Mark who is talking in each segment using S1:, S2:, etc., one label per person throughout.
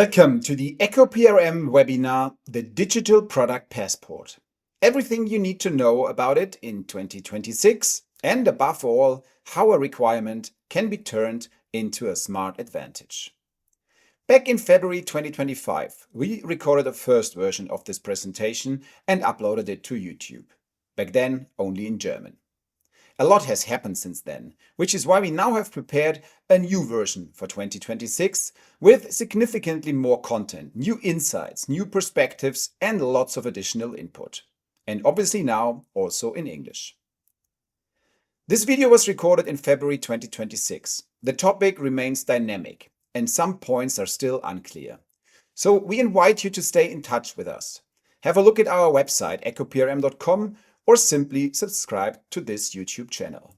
S1: Welcome to the ECHO PRM webinar, The Digital Product Passport. Everything you need to know about it in 2026 and above all, how a requirement can be turned into a smart advantage. Back in February 2025, we recorded the first version of this presentation and uploaded it to YouTube. Back then, only in German. A lot has happened since then, which is why we now have prepared a new version for 2026 with significantly more content, new insights, new perspectives, and lots of additional input. And obviously now also in English. This video was recorded in February 2026. The topic remains dynamic and some points are still unclear. So we invite you to stay in touch with us. Have a look at our website echoprm.com or simply subscribe to this YouTube channel.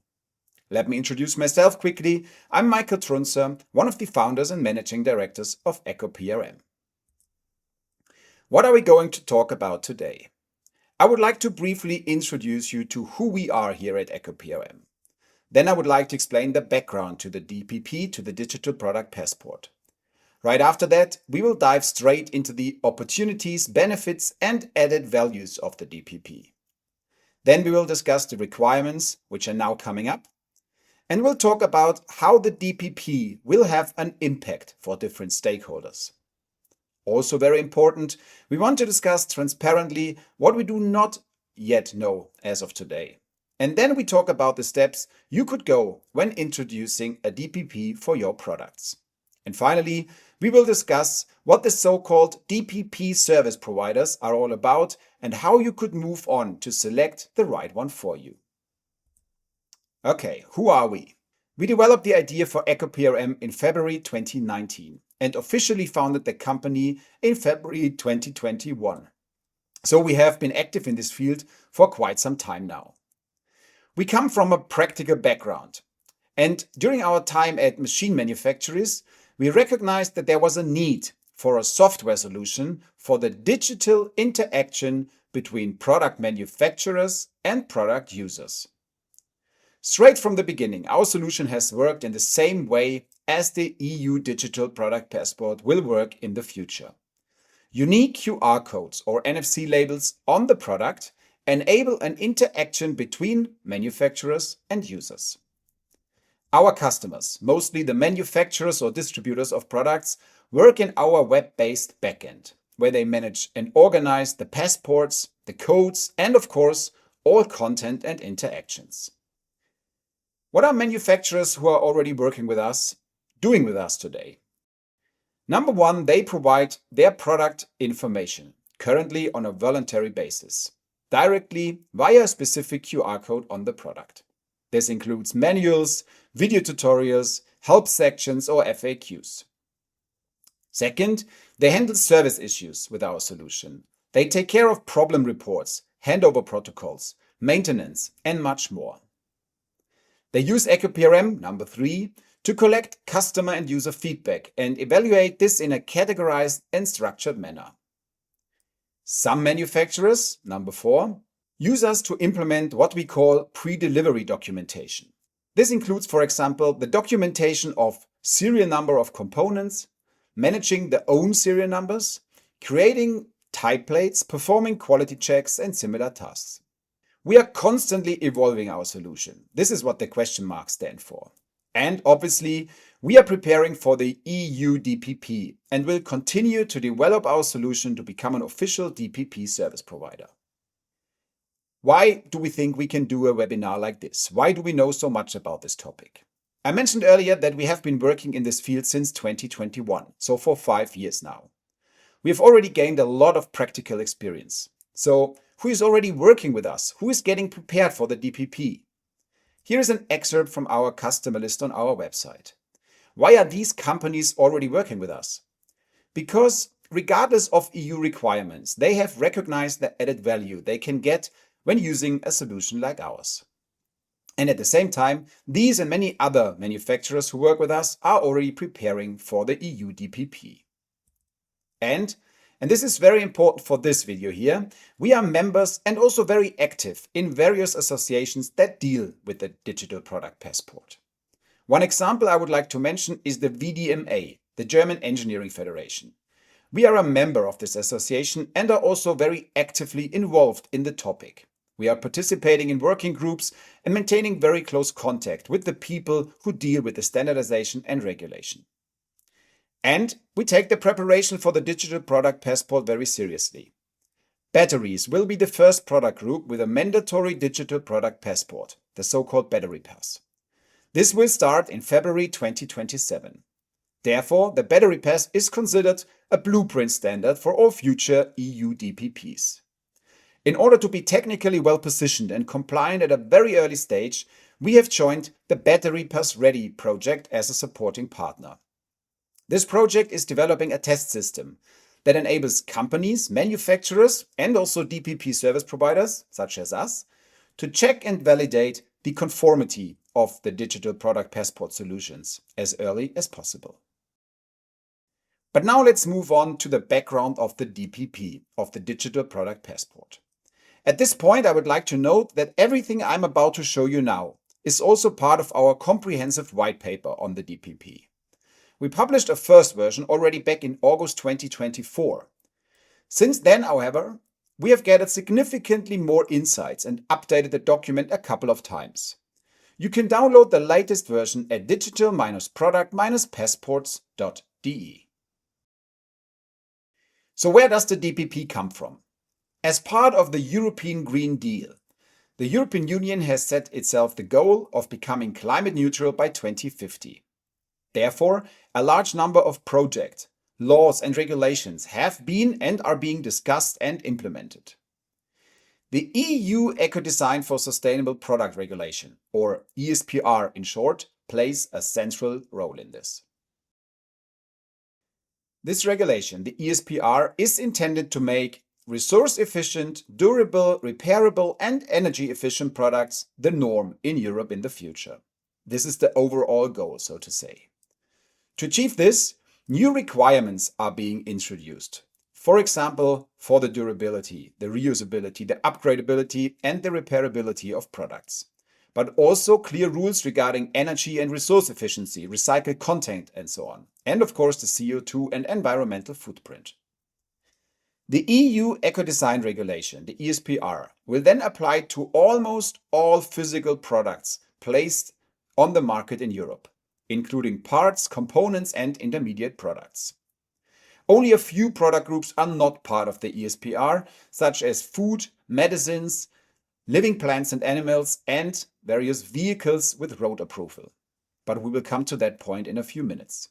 S1: Let me introduce myself quickly. I'm Michael Trunzer, one of the founders and managing directors of ECHO PRM. What are we going to talk about today? I would like to briefly introduce you to who we are here at ECHO PRM. Then I would like to explain the background to the DPP, to the Digital Product Passport. Right after that, we will dive straight into the opportunities, benefits, and added values of the DPP. Then we will discuss the requirements, which are now coming up, and we'll talk about how the DPP will have an impact for different stakeholders. Also very important, we want to discuss transparently what we do not yet know as of today. And then we talk about the steps you could go when introducing a DPP for your products. And finally, we will discuss what the so-called DPP Service Providers are all about and how you could move on to select the right one for you. Okay, who are we? We developed the idea for ECHO PRM in February 2019 and officially founded the company in February 2021. So we have been active in this field for quite some time now. We come from a practical background, and during our time at machine manufacturers, we recognized that there was a need for a software solution for the digital interaction between product manufacturers and product users. Straight from the beginning, our solution has worked in the same way as the EU Digital Product Passport will work in the future. Unique QR codes or NFC labels on the product enable an interaction between manufacturers and users. Our customers, mostly the manufacturers or distributors of products, work in our web-based backend, where they manage and organize the passports, the codes, and of course, all content and interactions. What are manufacturers who are already working with us doing with us today? Number one, they provide their product information, currently on a voluntary basis, directly via a specific QR code on the product. This includes manuals, video tutorials, help sections, or FAQs. Second, they handle service issues with our solution. They take care of problem reports, handover protocols, maintenance, and much more. They use ECHO PRM, number three, to collect customer and user feedback and evaluate this in a categorized and structured manner. Some manufacturers, number four, use us to implement what we call pre-delivery documentation. This includes, for example, the documentation of serial number of components, managing their own serial numbers, creating type plates, performing quality checks, and similar tasks. We are constantly evolving our solution. This is what the question marks stand for. And obviously, we are preparing for the EU DPP and will continue to develop our solution to become an official DPP service provider. Why do we think we can do a webinar like this? Why do we know so much about this topic? I mentioned earlier that we have been working in this field since 2021, so for 5 years now. We have already gained a lot of practical experience. So who is already working with us? Who is getting prepared for the DPP? Here is an excerpt from our customer list on our website. Why are these companies already working with us? Because regardless of EU requirements, they have recognized the added value they can get when using a solution like ours. And at the same time, these and many other manufacturers who work with us are already preparing for the EU DPP. And this is very important for this video here, we are members and also very active in various associations that deal with the Digital Product Passport. One example I would like to mention is the VDMA, the German Engineering Federation. We are a member of this association and are also very actively involved in the topic. We are participating in working groups and maintaining very close contact with the people who deal with the standardization and regulation. And we take the preparation for the digital product passport very seriously. Batteries will be the first product group with a mandatory digital product passport, the so-called battery pass. This will start in February 2027. Therefore, the battery pass is considered a blueprint standard for all future EU DPPs. In order to be technically well positioned and compliant at a very early stage, we have joined the Battery Pass Ready project as a supporting partner. This project is developing a test system that enables companies, manufacturers, and also DPP service providers, such as us, to check and validate the conformity of the digital product passport solutions as early as possible. But now let's move on to the background of the DPP, of the digital product passport. At this point, I would like to note that everything I'm about to show you now is also part of our comprehensive white paper on the DPP. We published a first version already back in August 2024. Since then, however, we have gathered significantly more insights and updated the document a couple of times. You can download the latest version at digital-product-passports.de. So where does the DPP come from? As part of the European Green Deal, the European Union has set itself the goal of becoming climate neutral by 2050. Therefore, a large number of projects, laws and regulations have been and are being discussed and implemented. The EU Eco-Design for Sustainable Product Regulation, or ESPR in short, plays a central role in this. This regulation, the ESPR, is intended to make resource-efficient, durable, repairable and energy-efficient products the norm in Europe in the future. This is the overall goal, so to say. To achieve this, new requirements are being introduced. For example, for the durability, the reusability, the upgradability and the repairability of products. But also clear rules regarding energy and resource efficiency, recycled content and so on. And of course the CO2 and environmental footprint. The EU Eco-Design Regulation, the ESPR, will then apply to almost all physical products placed on the market in Europe, including parts, components and intermediate products. Only a few product groups are not part of the ESPR, such as food, medicines, living plants and animals, and various vehicles with road approval. But we will come to that point in a few minutes.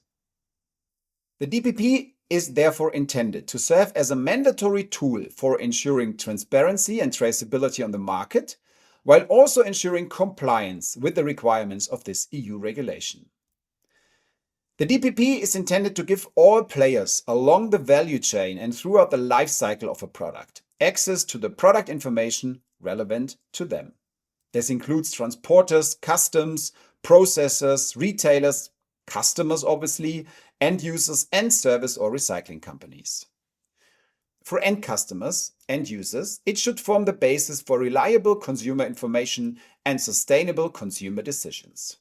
S1: The DPP is therefore intended to serve as a mandatory tool for ensuring transparency and traceability on the market, while also ensuring compliance with the requirements of this EU regulation. The DPP is intended to give all players along the value chain and throughout the life cycle of a product access to the product information relevant to them. This includes transporters, customs, processors, retailers, customers obviously, end users and service or recycling companies. For end customers, end users, it should form the basis for reliable consumer information and sustainable consumer decisions.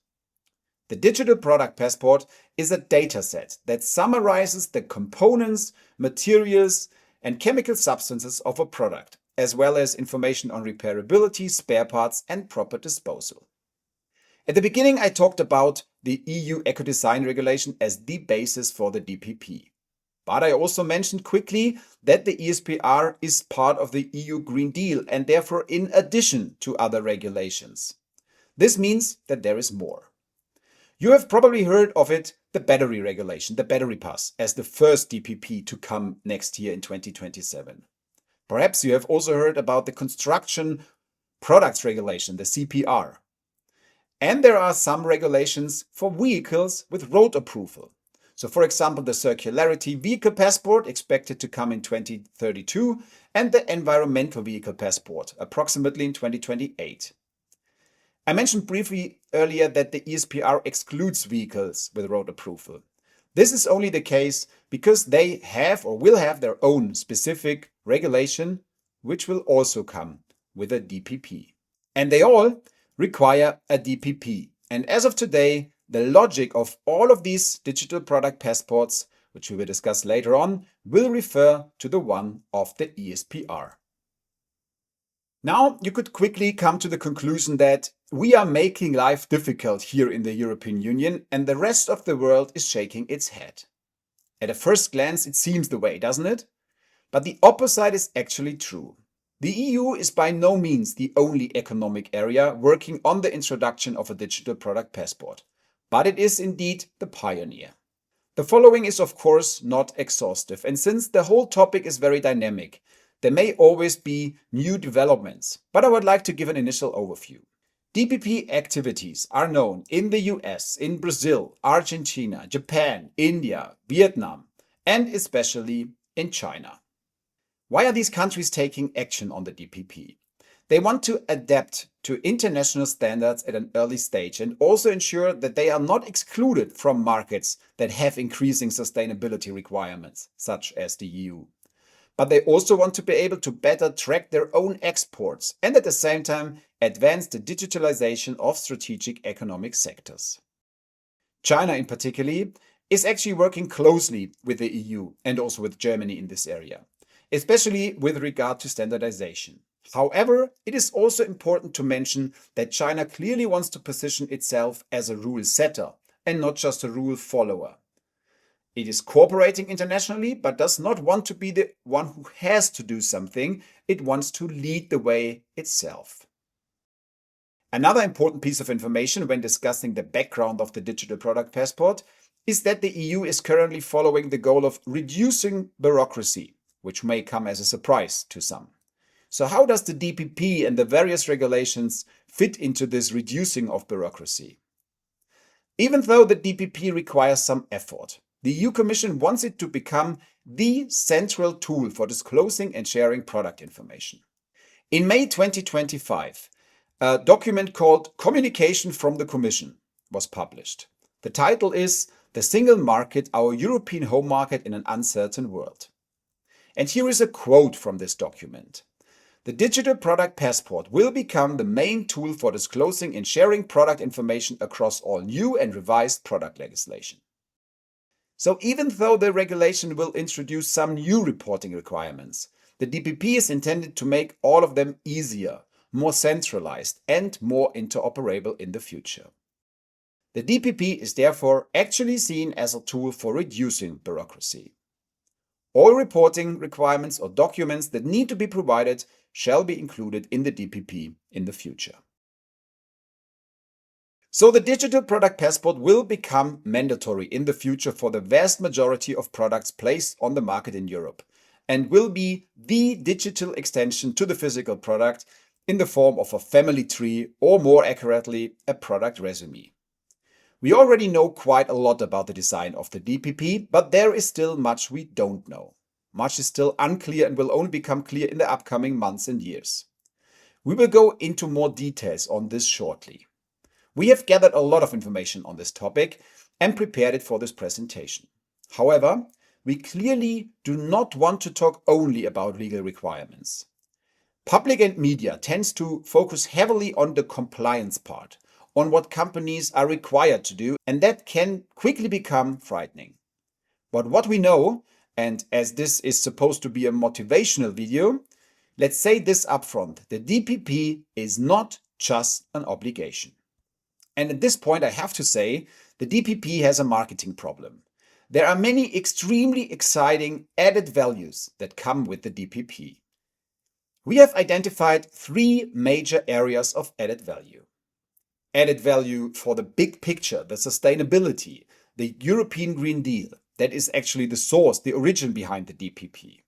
S1: The digital product passport is a dataset that summarizes the components, materials, and chemical substances of a product, as well as information on repairability, spare parts, and proper disposal. At the beginning, I talked about the EU Eco-Design Regulation as the basis for the DPP. But I also mentioned quickly that the ESPR is part of the EU Green Deal and therefore in addition to other regulations. This means that there is more. You have probably heard of it, the battery regulation, the battery pass, as the first DPP to come next year in 2027. Perhaps you have also heard about the construction products regulation, the CPR. And there are some regulations for vehicles with road approval. So for example, the Circularity Vehicle Passport expected to come in 2032 and the Environmental Vehicle Passport approximately in 2028. I mentioned briefly earlier that the ESPR excludes vehicles with road approval. This is only the case because they have or will have their own specific regulation, which will also come with a DPP. And they all require a DPP. And as of today, the logic of all of these digital product passports which we will discuss later on, will refer to the one of the ESPR. Now, you could quickly come to the conclusion that we are making life difficult here in the European Union and the rest of the world is shaking its head. At a first glance, it seems the way, doesn't it? But the opposite is actually true. The EU is by no means the only economic area working on the introduction of a digital product passport, but it is indeed the pioneer. The following is of course not exhaustive, and since the whole topic is very dynamic, there may always be new developments, but I would like to give an initial overview. DPP activities are known in the US, in Brazil, Argentina, Japan, India, Vietnam, and especially in China. Why are these countries taking action on the DPP? They want to adapt to international standards at an early stage and also ensure that they are not excluded from markets that have increasing sustainability requirements, such as the EU. But they also want to be able to better track their own exports and at the same time advance the digitalization of strategic economic sectors. China in particular is actually working closely with the EU and also with Germany in this area, especially with regard to standardization. However, it is also important to mention that China clearly wants to position itself as a rule setter and not just a rule follower. It is cooperating internationally, but does not want to be the one who has to do something. It wants to lead the way itself. Another important piece of information when discussing the background of the digital product passport is that the EU is currently following the goal of reducing bureaucracy, which may come as a surprise to some. So how does the DPP and the various regulations fit into this reducing of bureaucracy? Even though the DPP requires some effort, the EU Commission wants it to become the central tool for disclosing and sharing product information. In May 2025, a document called Communication from the Commission was published. The title is The Single Market, Our European Home Market in an Uncertain World. And here is a quote from this document. The digital product passport will become the main tool for disclosing and sharing product information across all new and revised product legislation. So even though the regulation will introduce some new reporting requirements, the DPP is intended to make all of them easier, more centralized and more interoperable in the future. The DPP is therefore actually seen as a tool for reducing bureaucracy. All reporting requirements or documents that need to be provided shall be included in the DPP in the future. So the digital product passport will become mandatory in the future for the vast majority of products placed on the market in Europe and will be the digital extension to the physical product in the form of a family tree or more accurately a product resume. We already know quite a lot about the design of the DPP, but there is still much we don't know. Much is still unclear and will only become clear in the upcoming months and years. We will go into more details on this shortly. We have gathered a lot of information on this topic and prepared it for this presentation. However, we clearly do not want to talk only about legal requirements. Public and media tends to focus heavily on the compliance part, on what companies are required to do, and that can quickly become frightening. But what we know, and as this is supposed to be a motivational video, let's say this upfront, the DPP is not just an obligation. And at this point, I have to say, the DPP has a marketing problem. There are many extremely exciting added values that come with the DPP. We have identified three major areas of added value. Added value for the big picture, the sustainability, the European Green Deal, that is actually the source, the origin behind the DPP.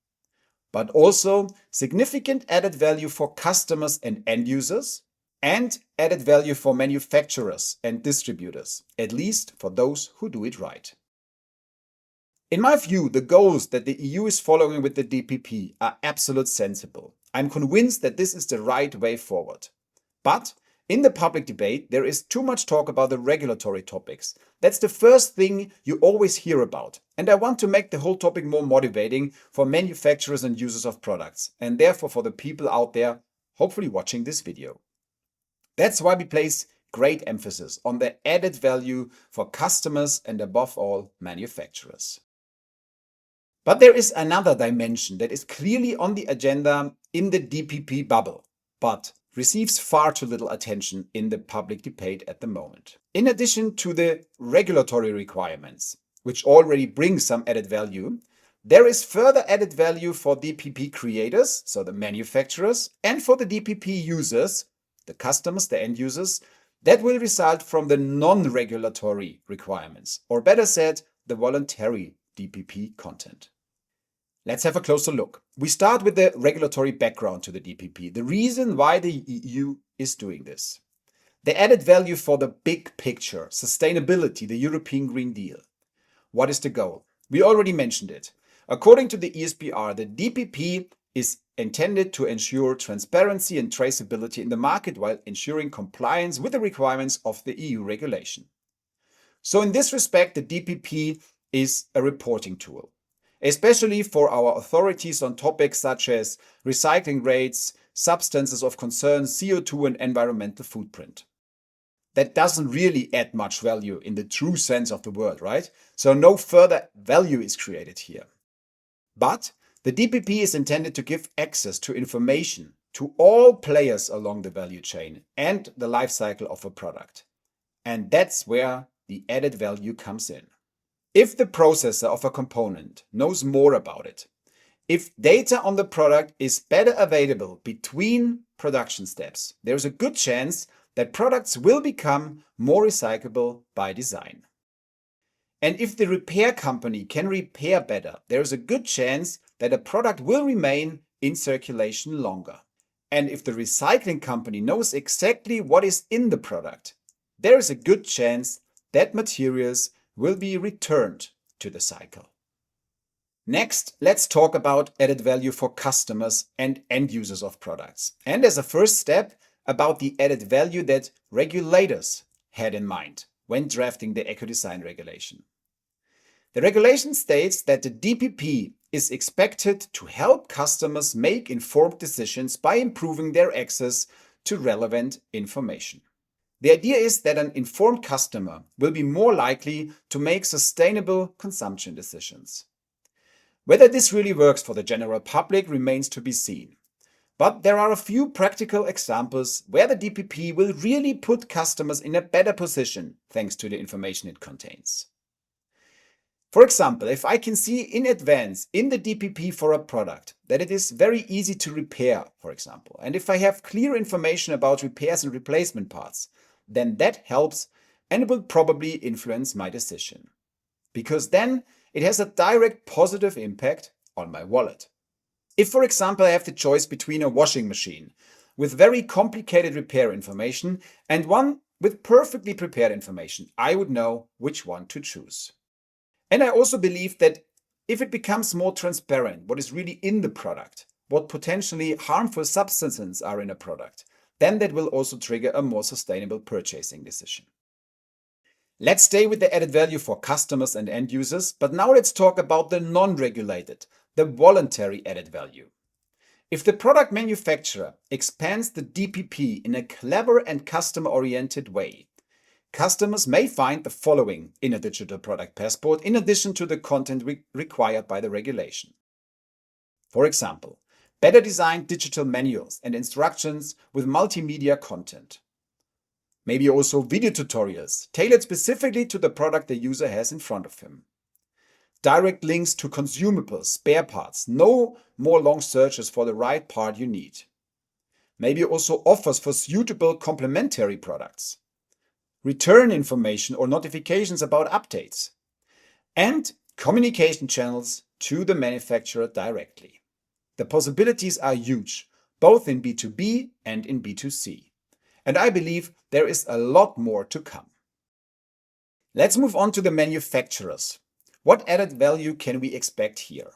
S1: But also significant added value for customers and end users, and added value for manufacturers and distributors, at least for those who do it right. In my view, the goals that the EU is following with the DPP are absolutely sensible. I'm convinced that this is the right way forward. But in the public debate, there is too much talk about the regulatory topics. That's the first thing you always hear about. And I want to make the whole topic more motivating for manufacturers and users of products, and therefore for the people out there hopefully watching this video. That's why we place great emphasis on the added value for customers and above all manufacturers. But there is another dimension that is clearly on the agenda in the DPP bubble, but receives far too little attention in the public debate at the moment. In addition to the regulatory requirements, which already bring some added value, there is further added value for DPP creators, so the manufacturers, and for the DPP users, the customers, the end users, that will result from the non-regulatory requirements, or better said, the voluntary DPP content. Let's have a closer look. We start with the regulatory background to the DPP, the reason why the EU is doing this. The added value for the big picture, sustainability, the European Green Deal. What is the goal? We already mentioned it. According to the ESPR, the DPP is intended to ensure transparency and traceability in the market while ensuring compliance with the requirements of the EU regulation. So in this respect, the DPP is a reporting tool, especially for our authorities on topics such as recycling rates, substances of concern, CO2 and environmental footprint. That doesn't really add much value in the true sense of the word, right? So no further value is created here. But the DPP is intended to give access to information to all players along the value chain and the life cycle of a product. And that's where the added value comes in. If the processor of a component knows more about it, if data on the product is better available between production steps, there's a good chance that products will become more recyclable by design. And if the repair company can repair better, there's a good chance that a product will remain in circulation longer. And if the recycling company knows exactly what is in the product, there is a good chance that materials will be returned to the cycle. Next, let's talk about added value for customers and end users of products. And as a first step, about the added value that regulators had in mind when drafting the eco-design regulation. The regulation states that the DPP is expected to help customers make informed decisions by improving their access to relevant information. The idea is that an informed customer will be more likely to make sustainable consumption decisions. Whether this really works for the general public remains to be seen. But there are a few practical examples where the DPP will really put customers in a better position thanks to the information it contains. For example, if I can see in advance in the DPP for a product that it is very easy to repair, for example, and if I have clear information about repairs and replacement parts, then that helps and will probably influence my decision. Because then it has a direct positive impact on my wallet. If, for example, I have the choice between a washing machine with very complicated repair information and one with perfectly prepared information, I would know which one to choose. And I also believe that if it becomes more transparent what is really in the product, what potentially harmful substances are in a product, then that will also trigger a more sustainable purchasing decision. Let's stay with the added value for customers and end users, but now let's talk about the non-regulated, the voluntary added value. If the product manufacturer expands the DPP in a clever and customer-oriented way, customers may find the following in a digital product passport in addition to the content required by the regulation. For example, better designed digital manuals and instructions with multimedia content. Maybe also video tutorials tailored specifically to the product the user has in front of him. Direct links to consumables, spare parts, no more long searches for the right part you need. Maybe also offers for suitable complementary products. Return information or notifications about updates. And communication channels to the manufacturer directly. The possibilities are huge, both in B2B and in B2C. And I believe there is a lot more to come. Let's move on to the manufacturers. What added value can we expect here?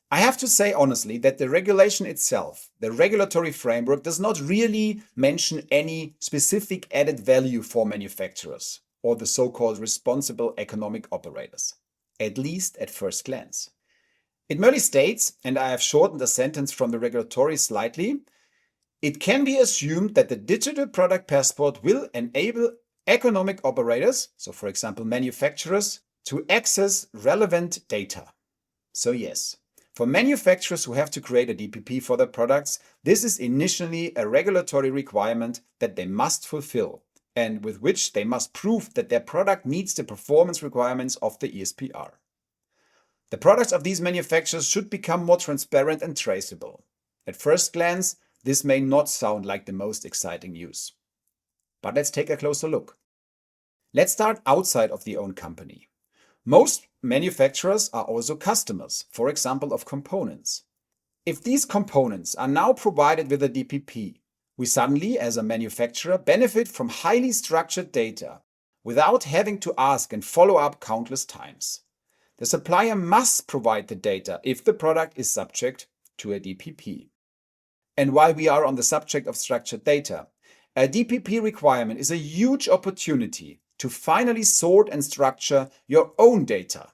S1: I have to say honestly that the regulation itself, the regulatory framework, does not really mention any specific added value for manufacturers or the so-called responsible economic operators, at least at first glance. It merely states, and I have shortened the sentence from the regulatory slightly, it can be assumed that the digital product passport will enable economic operators, so for example manufacturers, to access relevant data. So yes, for manufacturers who have to create a DPP for their products, this is initially a regulatory requirement that they must fulfill, and with which they must prove that their product meets the performance requirements of the ESPR. The products of these manufacturers should become more transparent and traceable. At first glance, this may not sound like the most exciting news. But let's take a closer look. Let's start outside of the own company. Most manufacturers are also customers, for example, of components. If these components are now provided with a DPP, we suddenly, as a manufacturer, benefit from highly structured data without having to ask and follow up countless times. The supplier must provide the data if the product is subject to a DPP. And while we are on the subject of structured data, a DPP requirement is a huge opportunity to finally sort and structure your own data.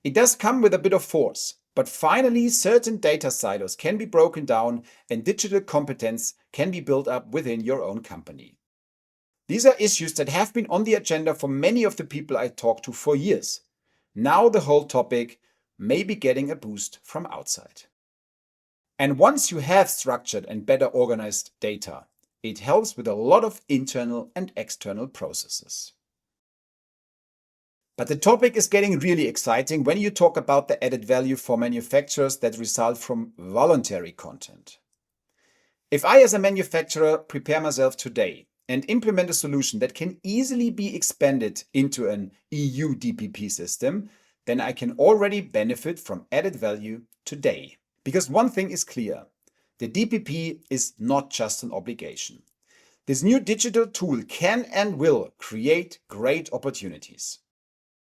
S1: It does come with a bit of force, but finally certain data silos can be broken down and digital competence can be built up within your own company. These are issues that have been on the agenda for many of the people I talk to for years. Now the whole topic may be getting a boost from outside. And once you have structured and better organized data, it helps with a lot of internal and external processes. But the topic is getting really exciting when you talk about the added value for manufacturers that result from voluntary content. If I, as a manufacturer, prepare myself today and implement a solution that can easily be expanded into an EU DPP system, then I can already benefit from added value today. Because one thing is clear, the DPP is not just an obligation. This new digital tool can and will create great opportunities.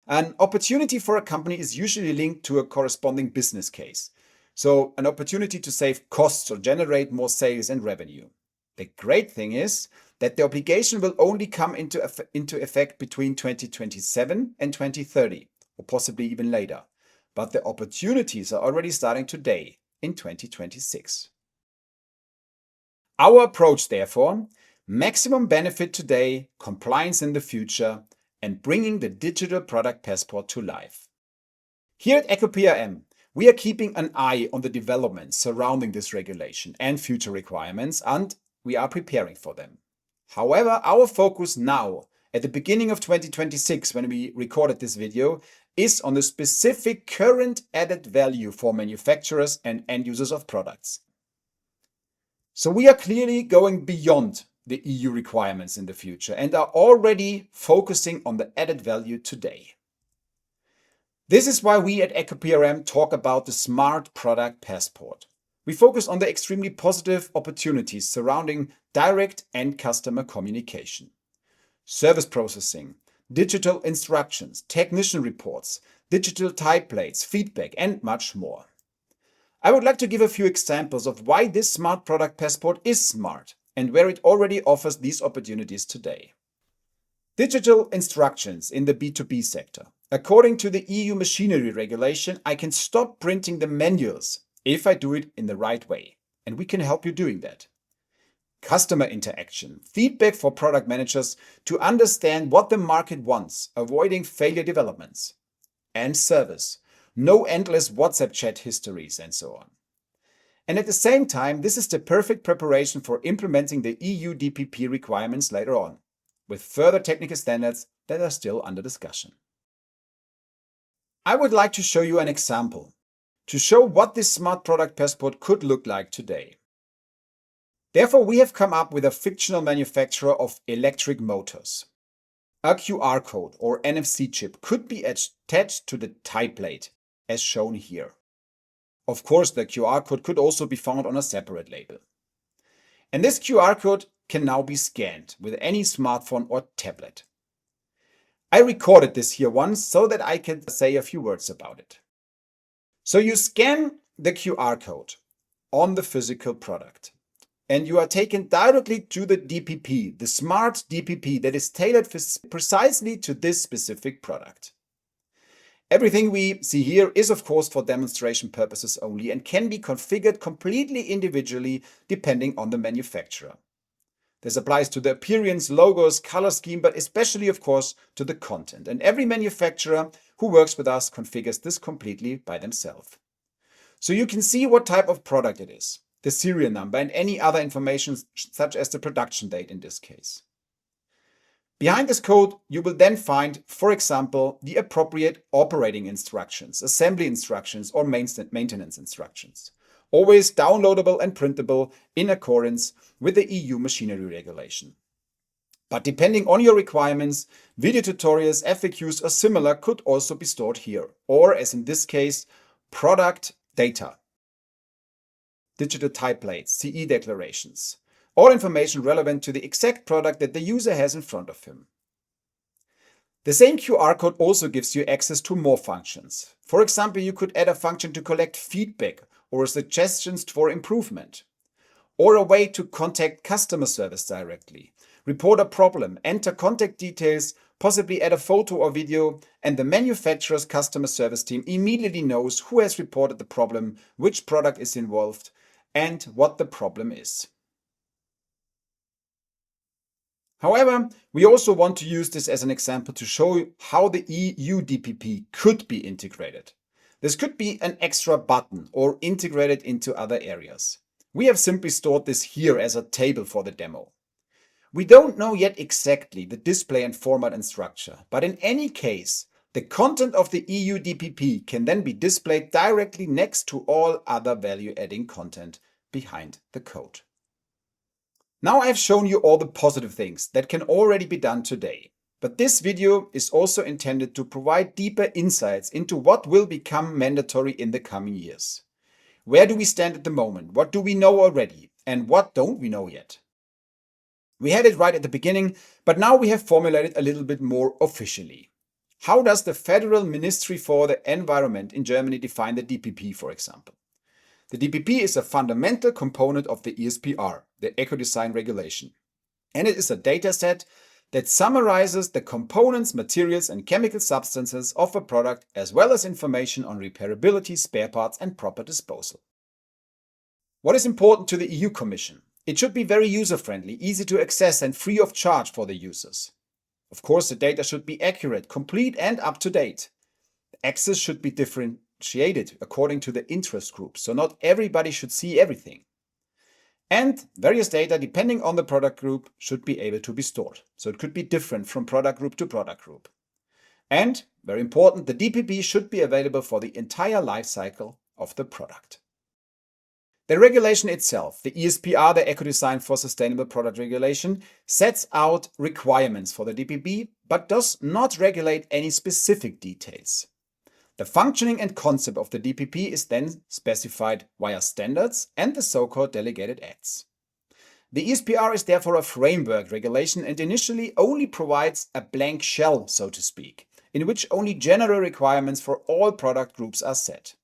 S1: An opportunity for a company is usually linked to a corresponding business case. So an opportunity to save costs or generate more sales and revenue. The great thing is that the obligation will only come into effect between 2027 and 2030, or possibly even later. But the opportunities are already starting today in 2026. Our approach, therefore, maximum benefit today, compliance in the future, and bringing the digital product passport to life. Here at ECHO PRM, we are keeping an eye on the developments surrounding this regulation and future requirements, and we are preparing for them. However, our focus now, at the beginning of 2026, when we recorded this video, is on the specific current added value for manufacturers and end users of products. So we are clearly going beyond the EU requirements in the future and are already focusing on the added value today. This is why we at ECHO PRM talk about the smart product passport. We focus on the extremely positive opportunities surrounding direct end customer communication, service processing, digital instructions, technician reports, digital type plates, feedback, and much more. I would like to give a few examples of why this smart product passport is smart and where it already offers these opportunities today. Digital instructions in the B2B sector. According to the EU machinery regulation, I can stop printing the manuals if I do it in the right way, and we can help you doing that. Customer interaction, feedback for product managers to understand what the market wants, avoiding failure developments. And service, no endless WhatsApp chat histories and so on. And at the same time, this is the perfect preparation for implementing the EU DPP requirements later on, with further technical standards that are still under discussion. I would like to show you an example to show what this smart product passport could look like today. Therefore, we have come up with a fictional manufacturer of electric motors. A QR code or NFC chip could be attached to the type plate, as shown here. Of course, the QR code could also be found on a separate label. And this QR code can now be scanned with any smartphone or tablet. I recorded this here once so that I can say a few words about it. So you scan the QR code on the physical product, and you are taken directly to the DPP, the smart DPP that is tailored precisely to this specific product. Everything we see here is of course for demonstration purposes only and can be configured completely individually depending on the manufacturer. This applies to the appearance, logos, color scheme, but especially of course to the content. And every manufacturer who works with us configures this completely by themselves. So you can see what type of product it is, the serial number, and any other information such as the production date in this case. Behind this code, you will then find, for example, the appropriate operating instructions, assembly instructions, or maintenance instructions. Always downloadable and printable in accordance with the EU machinery regulation. But depending on your requirements, video tutorials, FAQs, or similar could also be stored here, or as in this case, product data, digital type plates, CE declarations, all information relevant to the exact product that the user has in front of him. The same QR code also gives you access to more functions. For example, you could add a function to collect feedback or suggestions for improvement, or a way to contact customer service directly, report a problem, enter contact details, possibly add a photo or video, and the manufacturer's customer service team immediately knows who has reported the problem, which product is involved, and what the problem is. However, we also want to use this as an example to show you how the EU DPP could be integrated. This could be an extra button or integrated into other areas. We have simply stored this here as a table for the demo. We don't know yet exactly the display and format and structure, but in any case, the content of the EU DPP can then be displayed directly next to all other value-adding content behind the code. Now I've shown you all the positive things that can already be done today, but this video is also intended to provide deeper insights into what will become mandatory in the coming years. Where do we stand at the moment? What do we know already? And what don't we know yet? We had it right at the beginning, but now we have formulated a little bit more officially. How does the Federal Ministry for the Environment in Germany define the DPP, for example? The DPP is a fundamental component of the ESPR, the Eco Design Regulation, and it is a dataset that summarizes the components, materials, and chemical substances of a product, as well as information on repairability, spare parts, and proper disposal. What is important to the EU Commission? It should be very user-friendly, easy to access, and free of charge for the users. Of course, the data should be accurate, complete, and up to date. Access should be differentiated according to the interest group, so not everybody should see everything. And various data, depending on the product group, should be able to be stored. So it could be different from product group to product group. And, very important, the DPP should be available for the entire life cycle of the product. The regulation itself, the ESPR, the Eco Design for Sustainable Product Regulation, sets out requirements for the DPP, but does not regulate any specific details. The functioning and concept of the DPP is then specified via standards and the so-called delegated acts. The ESPR is therefore a framework regulation and initially only provides a blank shell, so to speak, in which only general requirements for all product groups are set.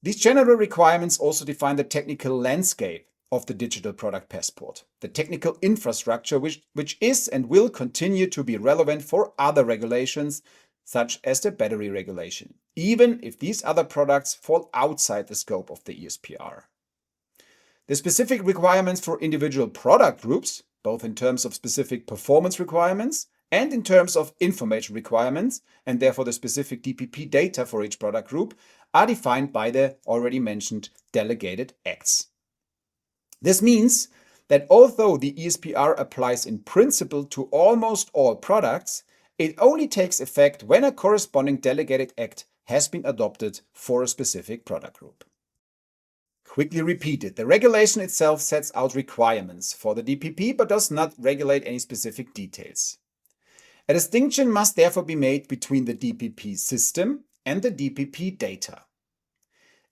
S1: These general requirements also define the technical landscape of the digital product passport, the technical infrastructure which is and will continue to be relevant for other regulations, such as the battery regulation, even if these other products fall outside the scope of the ESPR. The specific requirements for individual product groups, both in terms of specific performance requirements and in terms of information requirements, and therefore the specific DPP data for each product group, are defined by the already mentioned delegated acts. This means that although the ESPR applies in principle to almost all products, it only takes effect when a corresponding delegated act has been adopted for a specific product group. Quickly repeated, the regulation itself sets out requirements for the DPP but does not regulate any specific details. A distinction must therefore be made between the DPP system and the DPP data.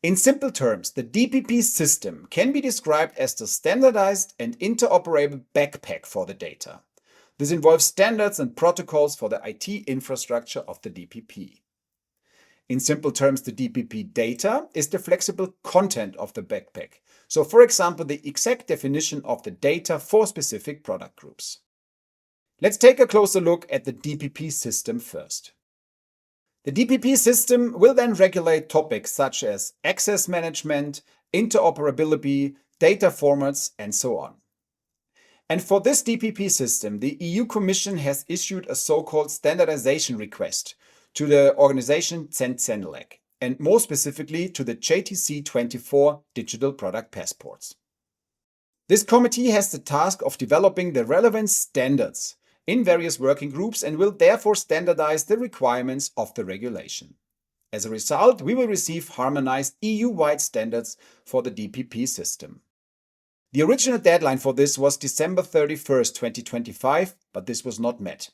S1: In simple terms, the DPP system can be described as the standardized and interoperable backpack for the data. This involves standards and protocols for the IT infrastructure of the DPP. In simple terms, the DPP data is the flexible content of the backpack. So, for example, the exact definition of the data for specific product groups. Let's take a closer look at the DPP system first. The DPP system will then regulate topics such as access management, interoperability, data formats, and so on. And for this DPP system, the EU Commission has issued a so-called standardization request to the organization Zenelec, and more specifically to the JTC24 digital product passports. This committee has the task of developing the relevant standards in various working groups and will therefore standardize the requirements of the regulation. As a result, we will receive harmonized EU-wide standards for the DPP system. The original deadline for this was December 31st, 2025, but this was not met.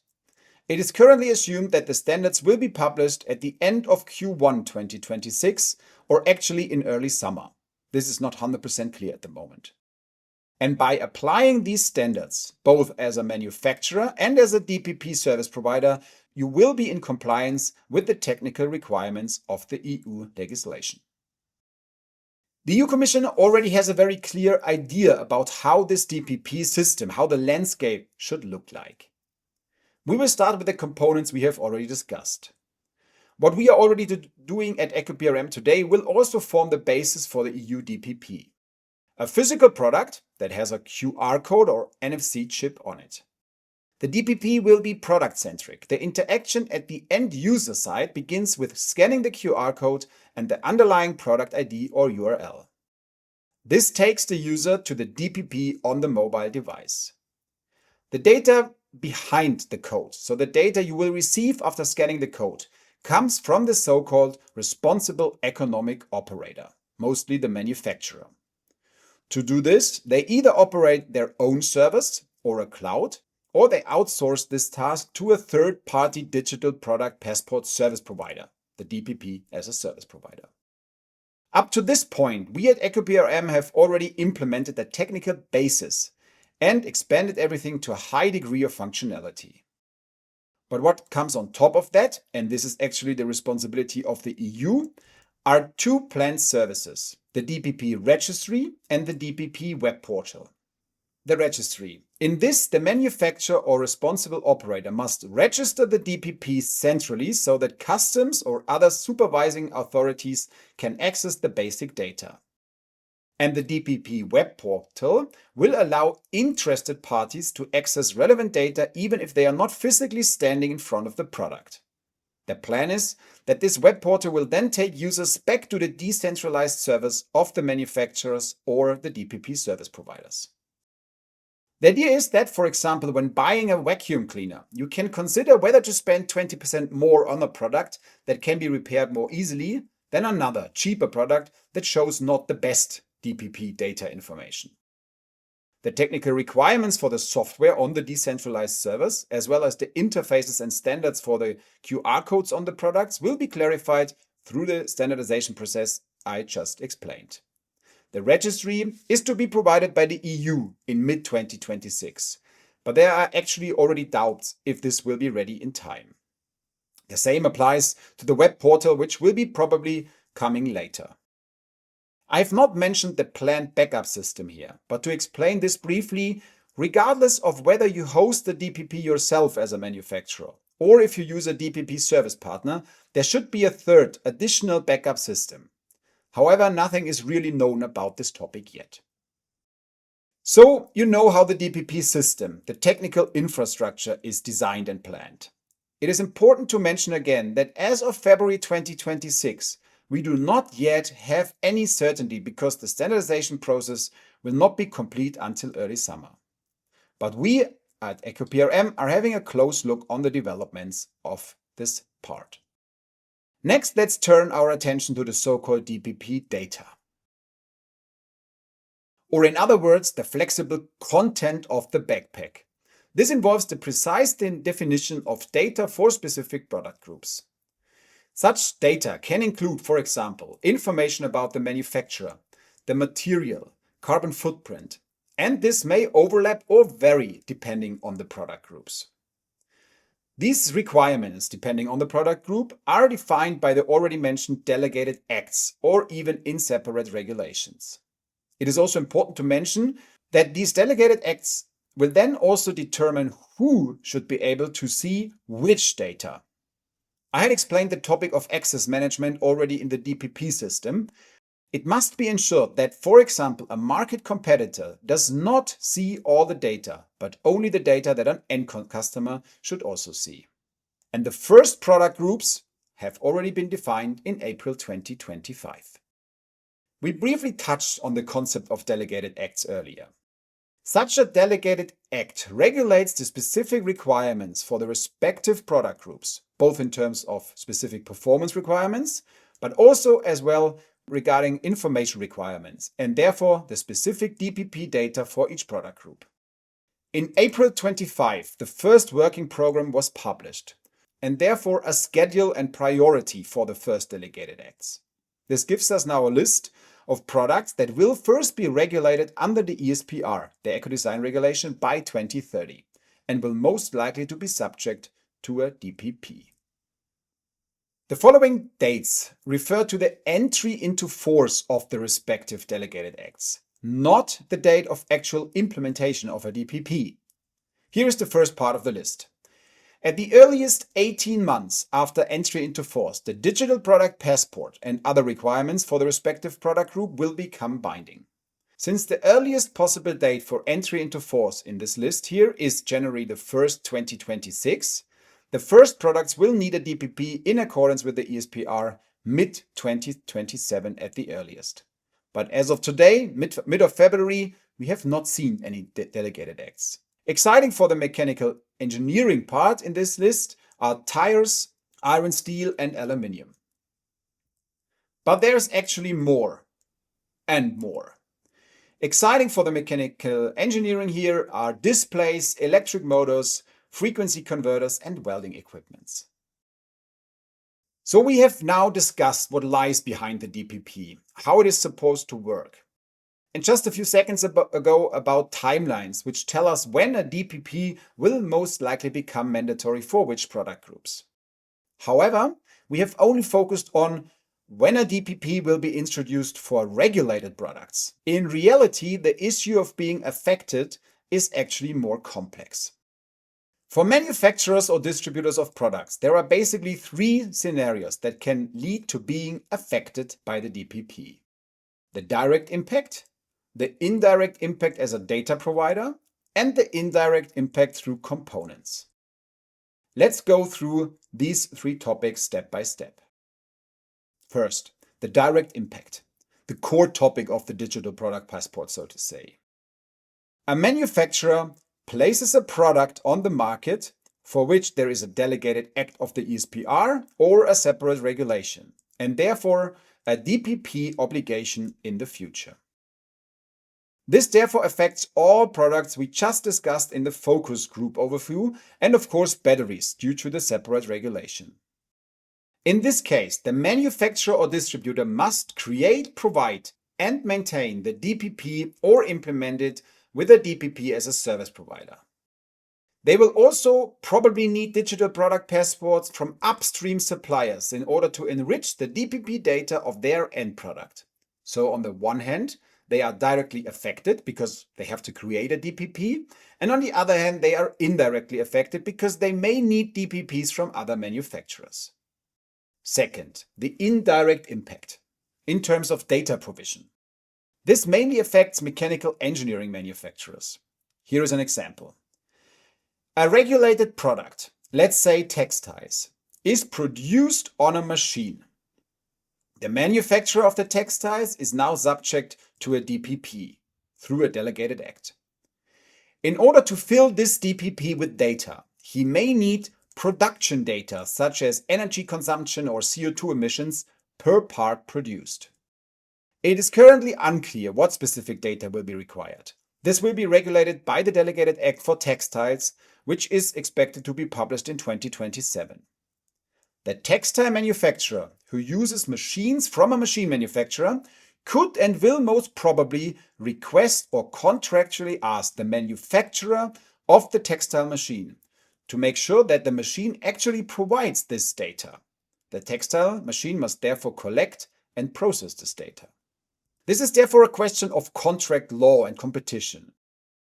S1: It is currently assumed that the standards will be published at the end of Q1 2026 or actually in early summer. This is not 100% clear at the moment. And by applying these standards, both as a manufacturer and as a DPP service provider, you will be in compliance with the technical requirements of the EU legislation. The EU Commission already has a very clear idea about how this DPP system, how the landscape should look like. We will start with the components we have already discussed. What we are already doing at ECHO PRM today will also form the basis for the EU DPP. A physical product that has a QR code or NFC chip on it. The DPP will be product-centric. The interaction at the end user side begins with scanning the QR code and the underlying product ID or URL. This takes the user to the DPP on the mobile device. The data behind the code, so the data you will receive after scanning the code, comes from the so-called responsible economic operator, mostly the manufacturer. To do this, they either operate their own service or a cloud, or they outsource this task to a third-party digital product passport service provider, the DPP as a service provider. Up to this point, we at ECHO PRM have already implemented the technical basis and expanded everything to a high degree of functionality. But what comes on top of that, and this is actually the responsibility of the EU, are two planned services, the DPP registry and the DPP web portal. The registry. In this, the manufacturer or responsible operator must register the DPP centrally so that customs or other supervising authorities can access the basic data. And the DPP web portal will allow interested parties to access relevant data even if they are not physically standing in front of the product. The plan is that this web portal will then take users back to the decentralized servers of the manufacturers or the DPP service providers. The idea is that, for example, when buying a vacuum cleaner, you can consider whether to spend 20% more on a product that can be repaired more easily than another, cheaper product that shows not the best DPP data information. The technical requirements for the software on the decentralized servers, as well as the interfaces and standards for the QR codes on the products, will be clarified through the standardization process I just explained. The registry is to be provided by the EU in mid-2026, but there are actually already doubts if this will be ready in time. The same applies to the web portal, which will be probably coming later. I have not mentioned the planned backup system here, but to explain this briefly, regardless of whether you host the DPP yourself as a manufacturer or if you use a DPP service partner, there should be a third additional backup system. However, nothing is really known about this topic yet. So, you know how the DPP system, the technical infrastructure, is designed and planned. It is important to mention again that as of February 2026, we do not yet have any certainty because the standardization process will not be complete until early summer. But we at ECHO PRM are having a close look on the developments of this part. Next, let's turn our attention to the so-called DPP data. Or in other words, the flexible content of the backpack. This involves the precise definition of data for specific product groups. Such data can include, for example, information about the manufacturer, the material, carbon footprint, and this may overlap or vary depending on the product groups. These requirements, depending on the product group, are defined by the already mentioned delegated acts or even in separate regulations. It is also important to mention that these delegated acts will then also determine who should be able to see which data. I had explained the topic of access management already in the DPP system. It must be ensured that, for example, a market competitor does not see all the data, but only the data that an end customer should also see. And the first product groups have already been defined in April 2025. We briefly touched on the concept of delegated acts earlier. Such a delegated act regulates the specific requirements for the respective product groups, both in terms of specific performance requirements, but also as well regarding information requirements, and therefore the specific DPP data for each product group. In April 25, the first working program was published, and therefore a schedule and priority for the first delegated acts. This gives us now a list of products that will first be regulated under the ESPR, the Eco Design Regulation, by 2030, and will most likely to be subject to a DPP. The following dates refer to the entry into force of the respective delegated acts, not the date of actual implementation of a DPP. Here is the first part of the list. At the earliest 18 months after entry into force, the Digital Product Passport and other requirements for the respective product group will become binding. Since the earliest possible date for entry into force in this list here is January 1st, 2026, the first products will need a DPP in accordance with the ESPR mid-2027 at the earliest. But as of today, mid of February, we have not seen any delegated acts. Exciting for the mechanical engineering part in this list are tires, iron, steel, and aluminium. But there's actually more and more. Exciting for the mechanical engineering here are displays, electric motors, frequency converters, and welding equipments. So we have now discussed what lies behind the DPP, how it is supposed to work. And just a few seconds ago about timelines, which tell us when a DPP will most likely become mandatory for which product groups. However, we have only focused on when a DPP will be introduced for regulated products. In reality, the issue of being affected is actually more complex. For manufacturers or distributors of products, there are basically three scenarios that can lead to being affected by the DPP. The direct impact, the indirect impact as a data provider, and the indirect impact through components. Let's go through these three topics step by step. First, the direct impact, the core topic of the Digital Product Passport, so to say. A manufacturer places a product on the market for which there is a delegated act of the ESPR or a separate regulation, and therefore a DPP obligation in the future. This therefore affects all products we just discussed in the focus group overview, and of course batteries due to the separate regulation. In this case, the manufacturer or distributor must create, provide, and maintain the DPP or implement it with a DPP as a service provider. They will also probably need digital product passports from upstream suppliers in order to enrich the DPP data of their end product. So on the one hand, they are directly affected because they have to create a DPP, and on the other hand, they are indirectly affected because they may need DPPs from other manufacturers. Second, the indirect impact in terms of data provision. This mainly affects mechanical engineering manufacturers. Here is an example. A regulated product, let's say textiles, is produced on a machine. The manufacturer of the textiles is now subject to a DPP through a delegated act. In order to fill this DPP with data, he may need production data such as energy consumption or CO2 emissions per part produced. It is currently unclear what specific data will be required. This will be regulated by the Delegated Act for Textiles, which is expected to be published in 2027. The textile manufacturer who uses machines from a machine manufacturer could and will most probably request or contractually ask the manufacturer of the textile machine to make sure that the machine actually provides this data. The textile machine must therefore collect and process this data. This is therefore a question of contract law and competition.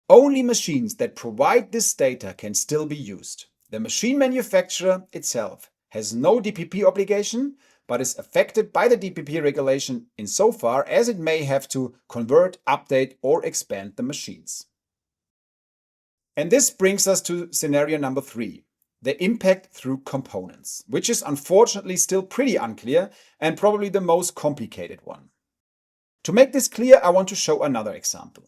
S1: Only machines that provide this data can still be used. The machine manufacturer itself has no DPP obligation, but is affected by the DPP regulation insofar as it may have to convert, update, or expand the machines. And this brings us to scenario number 3, the impact through components, which is unfortunately still pretty unclear and probably the most complicated one. To make this clear, I want to show another example.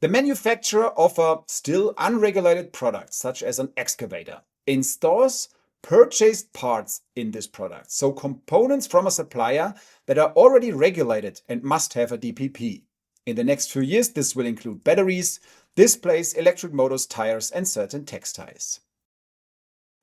S1: The manufacturer of a still unregulated product, such as an excavator, installs purchased parts in this product, so components from a supplier that are already regulated and must have a DPP. In the next few years, this will include batteries, displays, electric motors, tires, and certain textiles.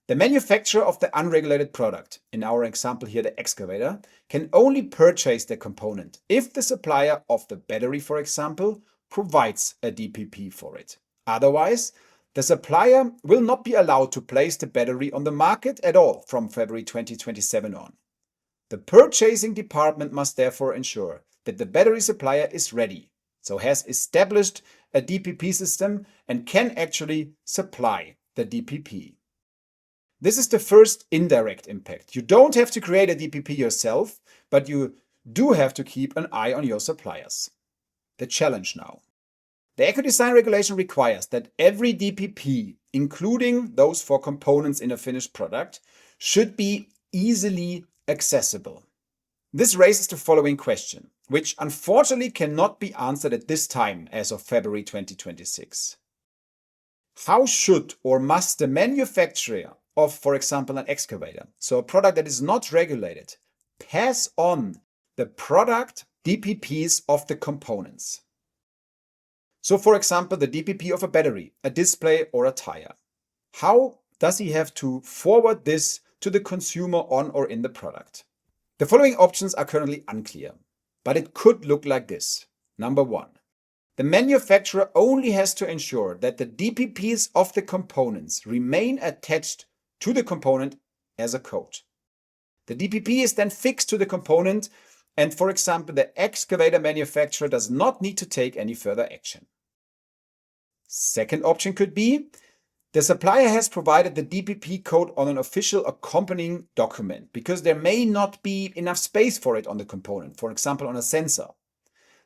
S1: The manufacturer of the unregulated product, in our example here the excavator, can only purchase the component if the supplier of the battery, for example, provides a DPP for it. Otherwise, the supplier will not be allowed to place the battery on the market at all from February 2027 on. The purchasing department must therefore ensure that the battery supplier is ready, so has established a DPP system and can actually supply the DPP. This is the first indirect impact. You don't have to create a DPP yourself, but you do have to keep an eye on your suppliers. The challenge now. The eco design regulation requires that every DPP, including those for components in a finished product, should be easily accessible. This raises the following question, which unfortunately cannot be answered at this time as of February 2026. How should or must the manufacturer of, for example, an excavator, so a product that is not regulated, pass on the product DPPs of the components? So, for example, the DPP of a battery, a display, or a tire. How does he have to forward this to the consumer on or in the product? The following options are currently unclear, but it could look like this. Number 1. The manufacturer only has to ensure that the DPPs of the components remain attached to the component as a code. The DPP is then fixed to the component, and for example, the excavator manufacturer does not need to take any further action. Second option could be the supplier has provided the DPP code on an official accompanying document because there may not be enough space for it on the component, for example, on a sensor.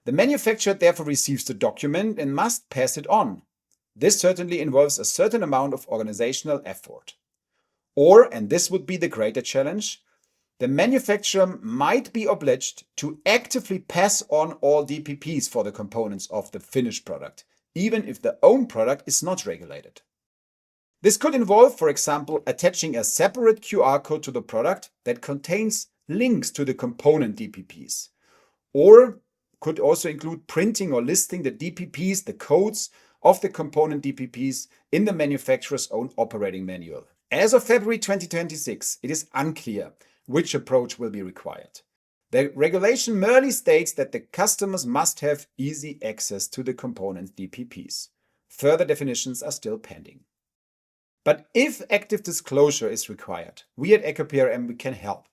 S1: The manufacturer therefore receives the document and must pass it on. This certainly involves a certain amount of organizational effort. Or, and this would be the greater challenge, the manufacturer might be obliged to actively pass on all DPPs for the components of the finished product, even if the own product is not regulated. This could involve, for example, attaching a separate QR code to the product that contains links to the component DPPs, or could also include printing or listing the DPPs, the codes of the component DPPs in the manufacturer's own operating manual. As of February 2026, it is unclear which approach will be required. The regulation merely states that the customers must have easy access to the component DPPs. Further definitions are still pending. But if active disclosure is required, we at ECHO PRM can help.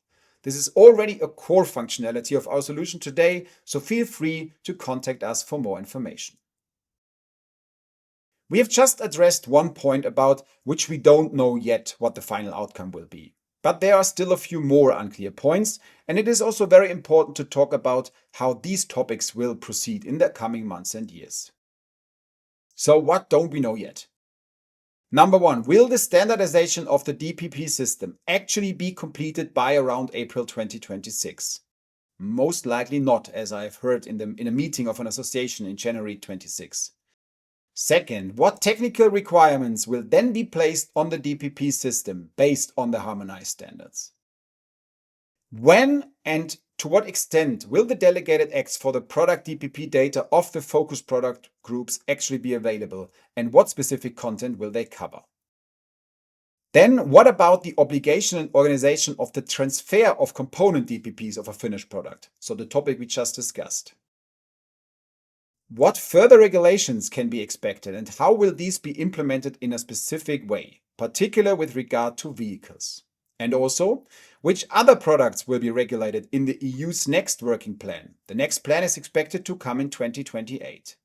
S1: This is already a core functionality of our solution today, so feel free to contact us for more information. We have just addressed one point about which we don't know yet what the final outcome will be. But there are still a few more unclear points, and it is also very important to talk about how these topics will proceed in the coming months and years. So what don't we know yet? Number 1, will the standardization of the DPP system actually be completed by around April 2026? Most likely not, as I have heard in a meeting of an association in January 26. Second, what technical requirements will then be placed on the DPP system based on the harmonized standards? When and to what extent will the delegated acts for the product DPP data of the focus product groups actually be available, and what specific content will they cover? Then what about the obligation and organization of the transfer of component DPPs of a finished product? So the topic we just discussed. What further regulations can be expected and how will these be implemented in a specific way, particularly with regard to vehicles? And also, which other products will be regulated in the EU's next working plan? The next plan is expected to come in 2028.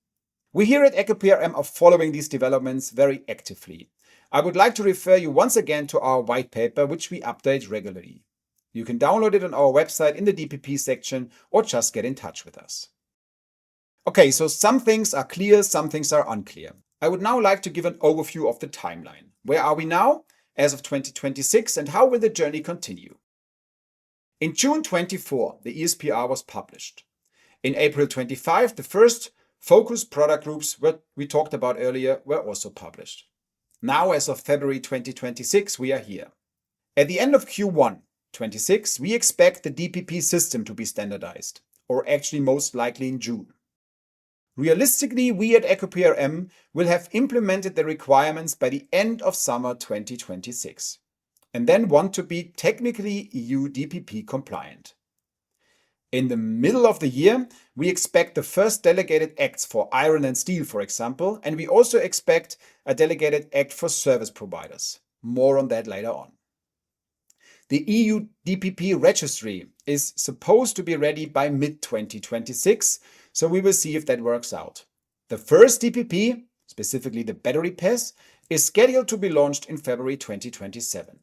S1: We here at ECHO PRM are following these developments very actively. I would like to refer you once again to our white paper, which we update regularly. You can download it on our website in the DPP section or just get in touch with us. Okay, so some things are clear, some things are unclear. I would now like to give an overview of the timeline. Where are we now? as of 2026, and how will the journey continue? In June 24, the ESPR was published. In April 25, the first focus product groups we talked about earlier were also published. Now, as of February 2026, we are here. At the end of Q1 26, we expect the DPP system to be standardized, or actually most likely in June. Realistically, we at ECHO PRM will have implemented the requirements by the end of summer 2026, and then want to be technically EU DPP compliant. In the middle of the year, we expect the first delegated acts for iron and steel, for example, and we also expect a delegated act for service providers. More on that later on. The EU DPP registry is supposed to be ready by mid-2026, so we will see if that works out. The first DPP, specifically the battery pass, is scheduled to be launched in February 2027.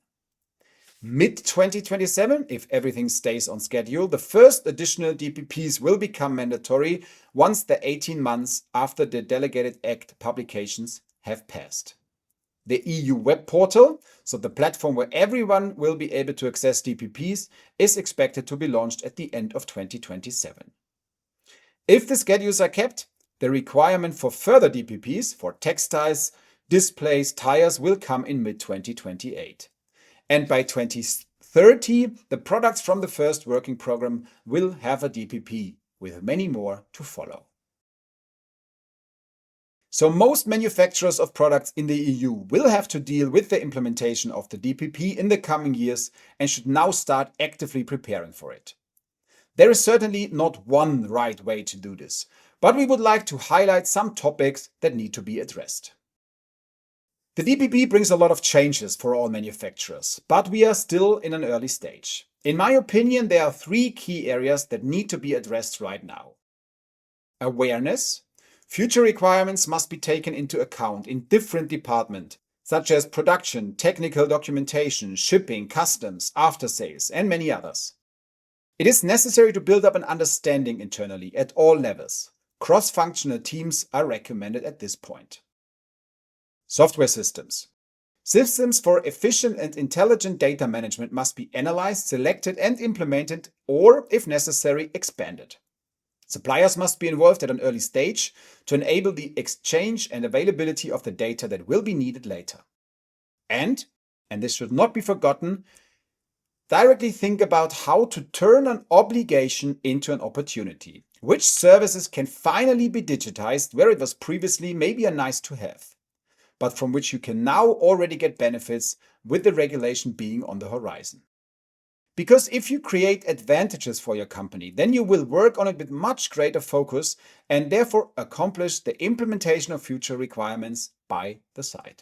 S1: Mid-2027, if everything stays on schedule, the first additional DPPs will become mandatory once the 18 months after the Delegated Act publications have passed. The EU web portal, so the platform where everyone will be able to access DPPs, is expected to be launched at the end of 2027. If the schedules are kept, the requirement for further DPPs for textiles, displays, tires will come in mid-2028. And by 2030, the products from the first working program will have a DPP, with many more to follow. So most manufacturers of products in the EU will have to deal with the implementation of the DPP in the coming years and should now start actively preparing for it. There is certainly not one right way to do this, but we would like to highlight some topics that need to be addressed. The DPP brings a lot of changes for all manufacturers, but we are still in an early stage. In my opinion, there are three key areas that need to be addressed right now. Awareness. Future requirements must be taken into account in different departments, such as production, technical documentation, shipping, customs, after-sales, and many others. It is necessary to build up an understanding internally at all levels. Cross-functional teams are recommended at this point. Software systems. Systems for efficient and intelligent data management must be analyzed, selected, and implemented, or, if necessary, expanded. Suppliers must be involved at an early stage to enable the exchange and availability of the data that will be needed later. And this should not be forgotten, directly think about how to turn an obligation into an opportunity. Which services can finally be digitized where it was previously maybe a nice to have, but from which you can now already get benefits with the regulation being on the horizon. Because if you create advantages for your company, then you will work on it with much greater focus and therefore accomplish the implementation of future requirements by the side.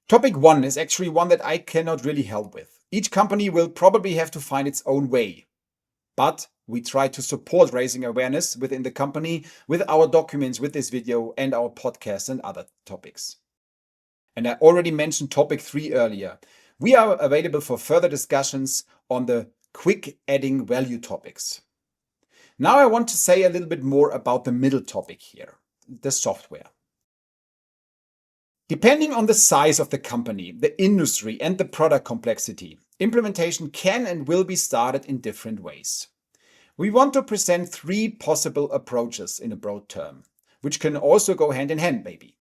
S1: Topic 1 is actually one that I cannot really help with. Each company will probably have to find its own way, but we try to support raising awareness within the company with our documents, with this video and our podcast and other topics. And I already mentioned topic 3 earlier. We are available for further discussions on the quick adding value topics. Now I want to say a little bit more about the middle topic here, the software. Depending on the size of the company, the industry, and the product complexity, implementation can and will be started in different ways. We want to present 3 possible approaches in a broad term, which can also go hand in hand maybe.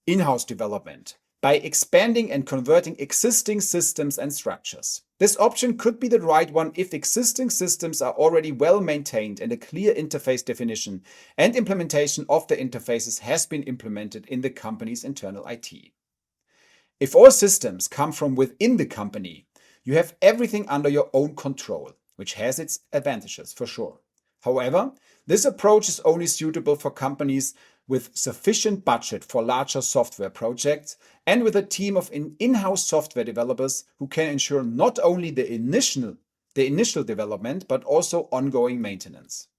S1: In-house development, by expanding and converting existing systems and structures. This option could be the right one if existing systems are already well maintained and a clear interface definition and implementation of the interfaces has been implemented in the company's internal IT. If all systems come from within the company, you have everything under your own control, which has its advantages for sure. However, this approach is only suitable for companies with sufficient budget for larger software projects and with a team of in-house software developers who can ensure not only the initial development but also ongoing maintenance.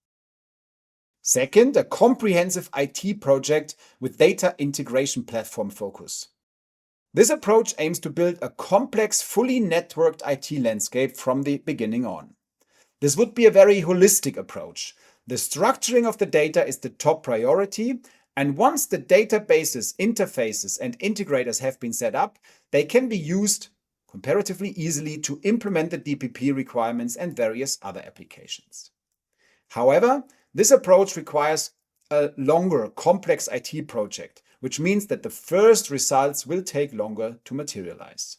S1: Second, a comprehensive IT project with data integration platform focus. This approach aims to build a complex, fully networked IT landscape from the beginning on. This would be a very holistic approach. The structuring of the data is the top priority, And once the databases, interfaces, and integrators have been set up, they can be used comparatively easily to implement the DPP requirements and various other applications. However, this approach requires a longer, complex IT project, which means that the first results will take longer to materialize.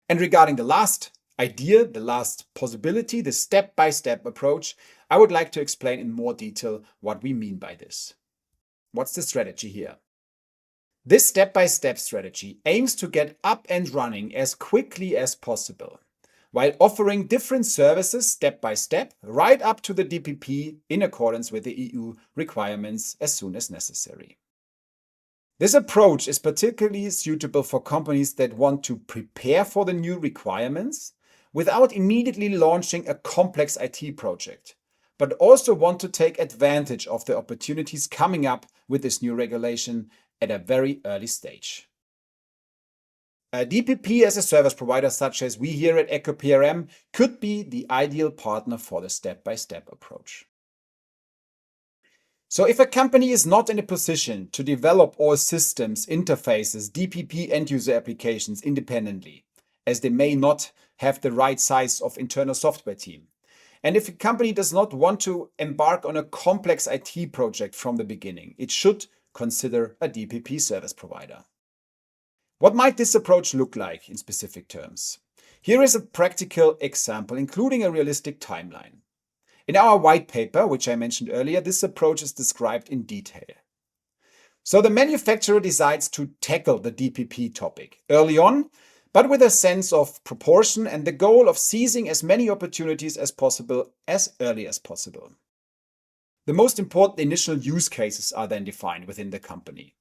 S1: And regarding the last idea, the last possibility, the step-by-step approach, I would like to explain in more detail what we mean by this. What's the strategy here? This step-by-step strategy aims to get up and running as quickly as possible, while offering different services step by step, right up to the DPP in accordance with the EU requirements as soon as necessary. This approach is particularly suitable for companies that want to prepare for the new requirements without immediately launching a complex IT project, but also want to take advantage of the opportunities coming up with this new regulation at a very early stage. A DPP as a service provider such as we here at ECHO PRM could be the ideal partner for the step-by-step approach. So if a company is not in a position to develop all systems, interfaces, DPP end-user applications independently, as they may not have the right size of internal software team, and if a company does not want to embark on a complex IT project from the beginning, it should consider a DPP service provider. What might this approach look like in specific terms? Here is a practical example, including a realistic timeline. In our white paper, which I mentioned earlier, this approach is described in detail. So the manufacturer decides to tackle the DPP topic early on, but with a sense of proportion and the goal of seizing as many opportunities as possible as early as possible. The most important initial use cases are then defined within the company.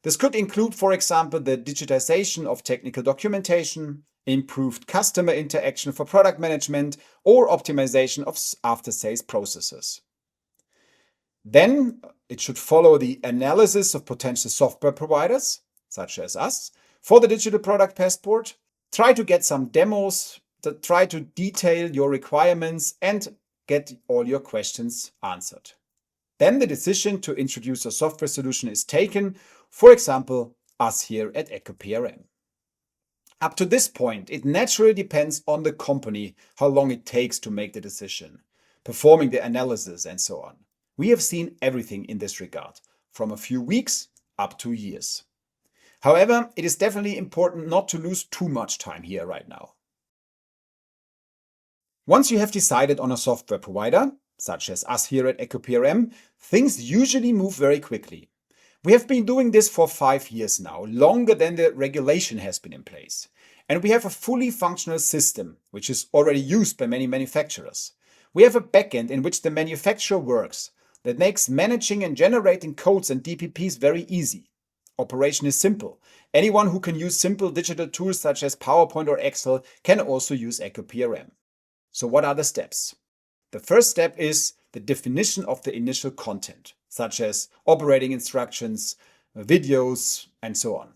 S1: This could include, for example, the digitization of technical documentation, improved customer interaction for product management, or optimization of after-sales processes. Then it should follow the analysis of potential software providers, such as us, for the digital product passport. Try to get some demos, try to detail your requirements and get all your questions answered. Then the decision to introduce a software solution is taken, for example, us here at ECHO PRM. Up to this point, it naturally depends on the company how long it takes to make the decision, performing the analysis and so on. We have seen everything in this regard, from a few weeks up to years. However, it is definitely important not to lose too much time here right now. Once you have decided on a software provider, such as us here at ECHO PRM, things usually move very quickly. We have been doing this for 5 years now, longer than the regulation has been in place. And we have a fully functional system, which is already used by many manufacturers. We have a backend in which the manufacturer works that makes managing and generating codes and DPPs very easy. Operation is simple. Anyone who can use simple digital tools such as PowerPoint or Excel can also use ECHO PRM. So what are the steps? The first step is the definition of the initial content, such as operating instructions, videos, and so on.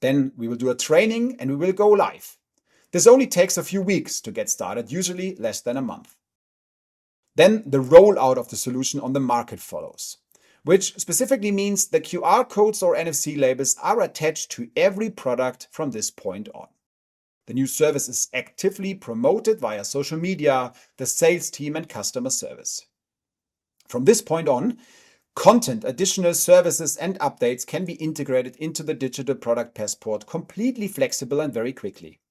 S1: Then we will do a training and we will go live. This only takes a few weeks to get started, usually less than a month. Then the rollout of the solution on the market follows, which specifically means the QR codes or NFC labels are attached to every product from this point on. The new service is actively promoted via social media, the sales team, and customer service. From this point on, content, additional services, and updates can be integrated into the digital product passport completely flexible and very quickly.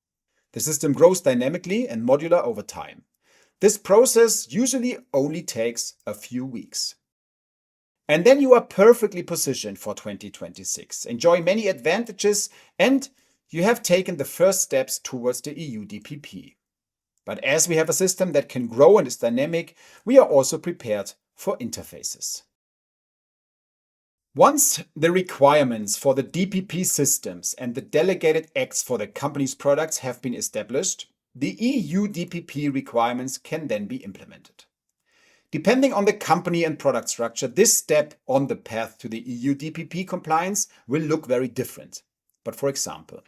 S1: The system grows dynamically and modular over time. This process usually only takes a few weeks. And then you are perfectly positioned for 2026. Enjoy many advantages and you have taken the first steps towards the EU DPP. But as we have a system that can grow and is dynamic, we are also prepared for interfaces. Once the requirements for the DPP systems and the delegated acts for the company's products have been established, the EU DPP requirements can then be implemented. Depending on the company and product structure, this step on the path to the EU DPP compliance will look very different. But for example,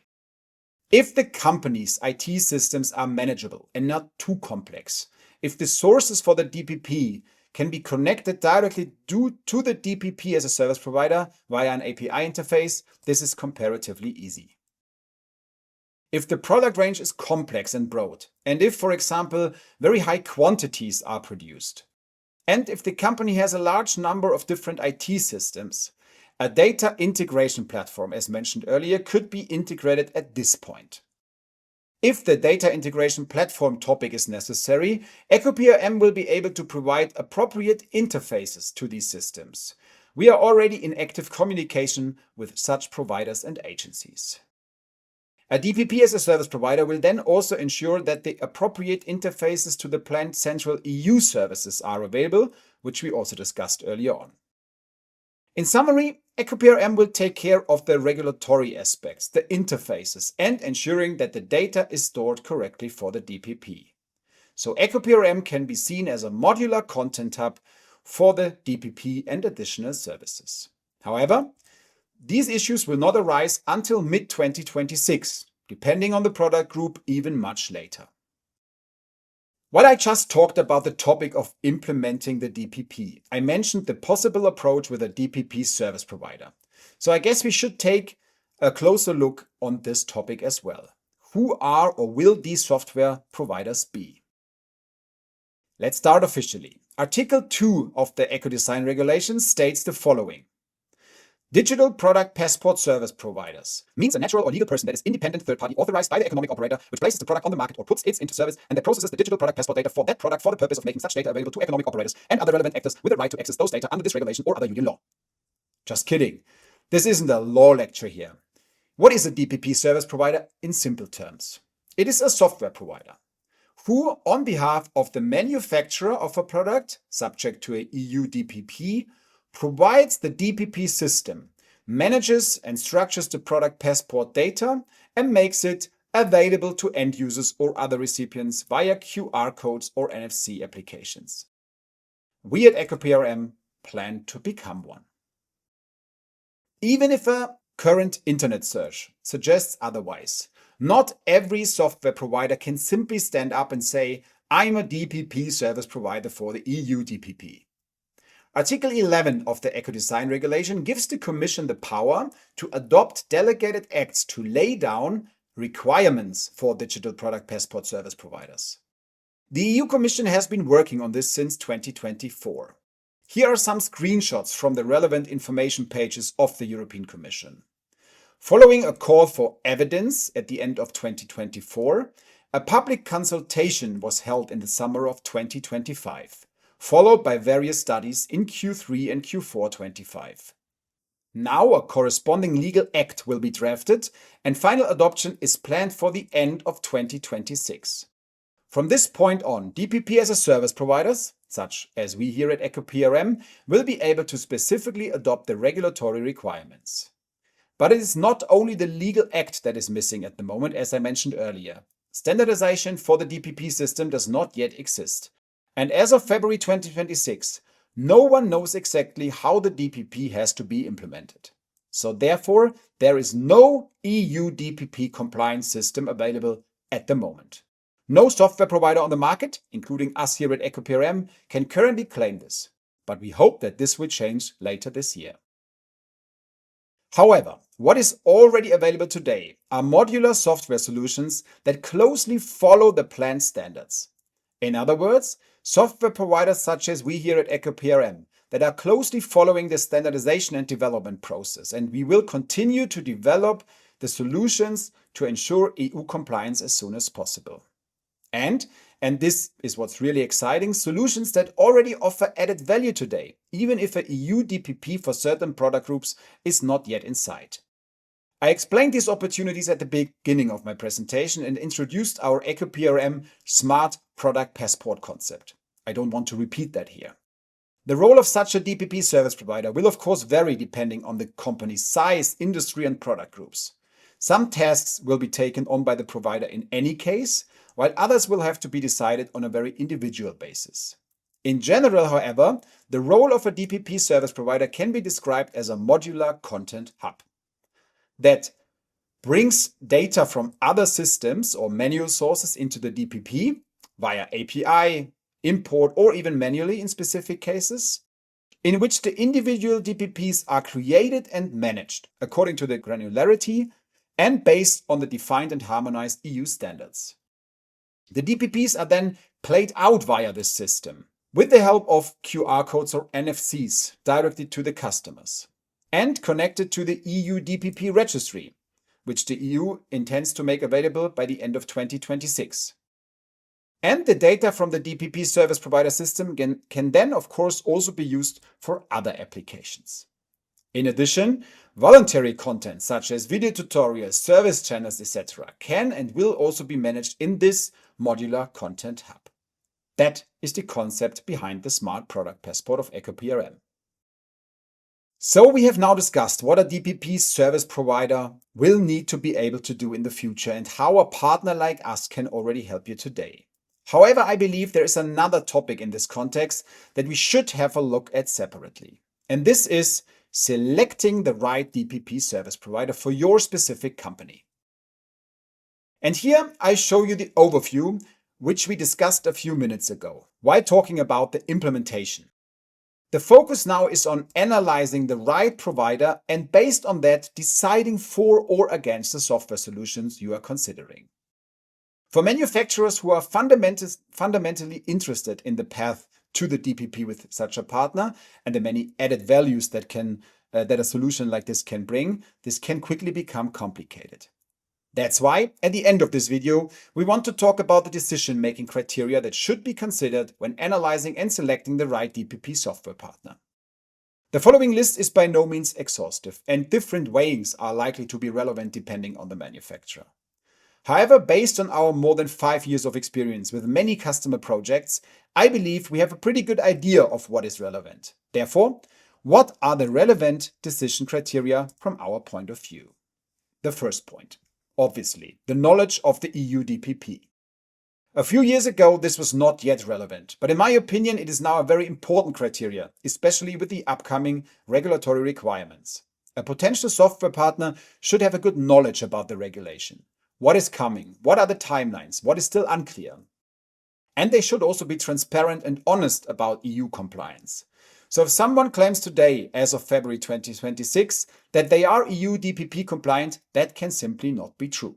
S1: if the company's IT systems are manageable and not too complex, if the sources for the DPP can be connected directly to the DPP as a service provider via an API interface. This is comparatively easy. If the product range is complex and broad, and if, for example, very high quantities are produced, and if the company has a large number of different IT systems, a data integration platform, as mentioned earlier, could be integrated at this point. If the data integration platform topic is necessary, ECHO PRM will be able to provide appropriate interfaces to these systems. We are already in active communication with such providers and agencies. A DPP as a service provider will then also ensure that the appropriate interfaces to the planned central EU services are available, which we also discussed earlier on. In summary, ECHO PRM will take care of the regulatory aspects, the interfaces, and ensuring that the data is stored correctly for the DPP. So ECHO PRM can be seen as a modular content hub for the DPP and additional services. However, these issues will not arise until mid-2026, depending on the product group, even much later. While I just talked about the topic of implementing the DPP, I mentioned the possible approach with a DPP service provider. So I guess we should take a closer look on this topic as well. Who are or will these software providers be? Let's start officially. Article 2 of the ECHO Design Regulation states the following. Digital Product Passport Service Providers means a natural or legal person that is independent third party authorized by the economic operator which places the product on the market or puts it into service and that processes the digital product passport data for that product for the purpose of making such data available to economic operators and other relevant actors with the right to access those data under this regulation or other union law. Just kidding. This isn't a law lecture here. What is a DPP service provider in simple terms? It is a software provider who, on behalf of the manufacturer of a product subject to a EU DPP, provides the DPP system, manages and structures the product passport data, and makes it available to end users or other recipients via QR codes or NFC applications. We at ECHO PRM plan to become one. Even if a current internet search suggests otherwise, not every software provider can simply stand up and say, I'm a DPP service provider for the EU DPP. Article 11 of the ECHO Design Regulation gives the Commission the power to adopt delegated acts to lay down requirements for digital product passport service providers. The EU Commission has been working on this since 2024. Here are some screenshots from the relevant information pages of the European Commission. Following a call for evidence at the end of 2024, a public consultation was held in the summer of 2025. Followed by various studies in Q3 and Q4 25. Now a corresponding legal act will be drafted and final adoption is planned for the end of 2026. From this point on, DPP as a service providers, such as we here at ECHO PRM, will be able to specifically adopt the regulatory requirements. But it is not only the legal act that is missing at the moment, as I mentioned earlier. Standardization for the DPP system does not yet exist. And as of February 2026, no one knows exactly how the DPP has to be implemented. So therefore, there is no EU DPP compliance system available at the moment. No software provider on the market, including us here at ECHO PRM, can currently claim this. But we hope that this will change later this year. However, what is already available today are modular software solutions that closely follow the planned standards. In other words, software providers such as we here at ECHO PRM that are closely following the standardization and development process, and we will continue to develop the solutions to ensure EU compliance as soon as possible. And this is what's really exciting, solutions that already offer added value today, even if a EU DPP for certain product groups is not yet in sight. I explained these opportunities at the beginning of my presentation and introduced our ECHO PRM Smart Product Passport concept. I don't want to repeat that here. The role of such a DPP service provider will of course vary depending on the company's size, industry and product groups. Some tasks will be taken on by the provider in any case, while others will have to be decided on a very individual basis. In general, however, the role of a DPP service provider can be described as a modular content hub that brings data from other systems or manual sources into the DPP via API, import, or even manually in specific cases, in which the individual DPPs are created and managed according to the granularity and based on the defined and harmonized EU standards. The DPPs are then played out via this system with the help of QR codes or NFCs directly to the customers and connected to the EU DPP registry, which the EU intends to make available by the end of 2026. And the data from the DPP Service Provider system can then, of course, also be used for other applications. In addition, voluntary content such as video tutorials, service channels, etc. can and will also be managed in this modular content hub. That is the concept behind the Smart Product Passport of ECHO PRM. So we have now discussed what a DPP service provider will need to be able to do in the future and how a partner like us can already help you today. However, I believe there is another topic in this context that we should have a look at separately. And this is selecting the right DPP service provider for your specific company. And here I show you the overview, which we discussed a few minutes ago, while talking about the implementation. The focus now is on analyzing the right provider and based on that, deciding for or against the software solutions you are considering. For manufacturers who are fundamentally interested in the path to the DPP with such a partner and the many added values that a solution like this can bring, this can quickly become complicated. That's why, at the end of this video, we want to talk about the decision-making criteria that should be considered when analyzing and selecting the right DPP software partner. The following list is by no means exhaustive, and different weighings are likely to be relevant depending on the manufacturer. However, based on our more than 5 years of experience with many customer projects, I believe we have a pretty good idea of what is relevant. Therefore, what are the relevant decision criteria from our point of view? The first point, obviously, the knowledge of the EU DPP. A few years ago, this was not yet relevant, but in my opinion, it is now a very important criteria, especially with the upcoming regulatory requirements. A potential software partner should have a good knowledge about the regulation. What is coming? What are the timelines? What is still unclear? And they should also be transparent and honest about EU compliance. So if someone claims today, as of February 2026, that they are EU DPP compliant, that can simply not be true.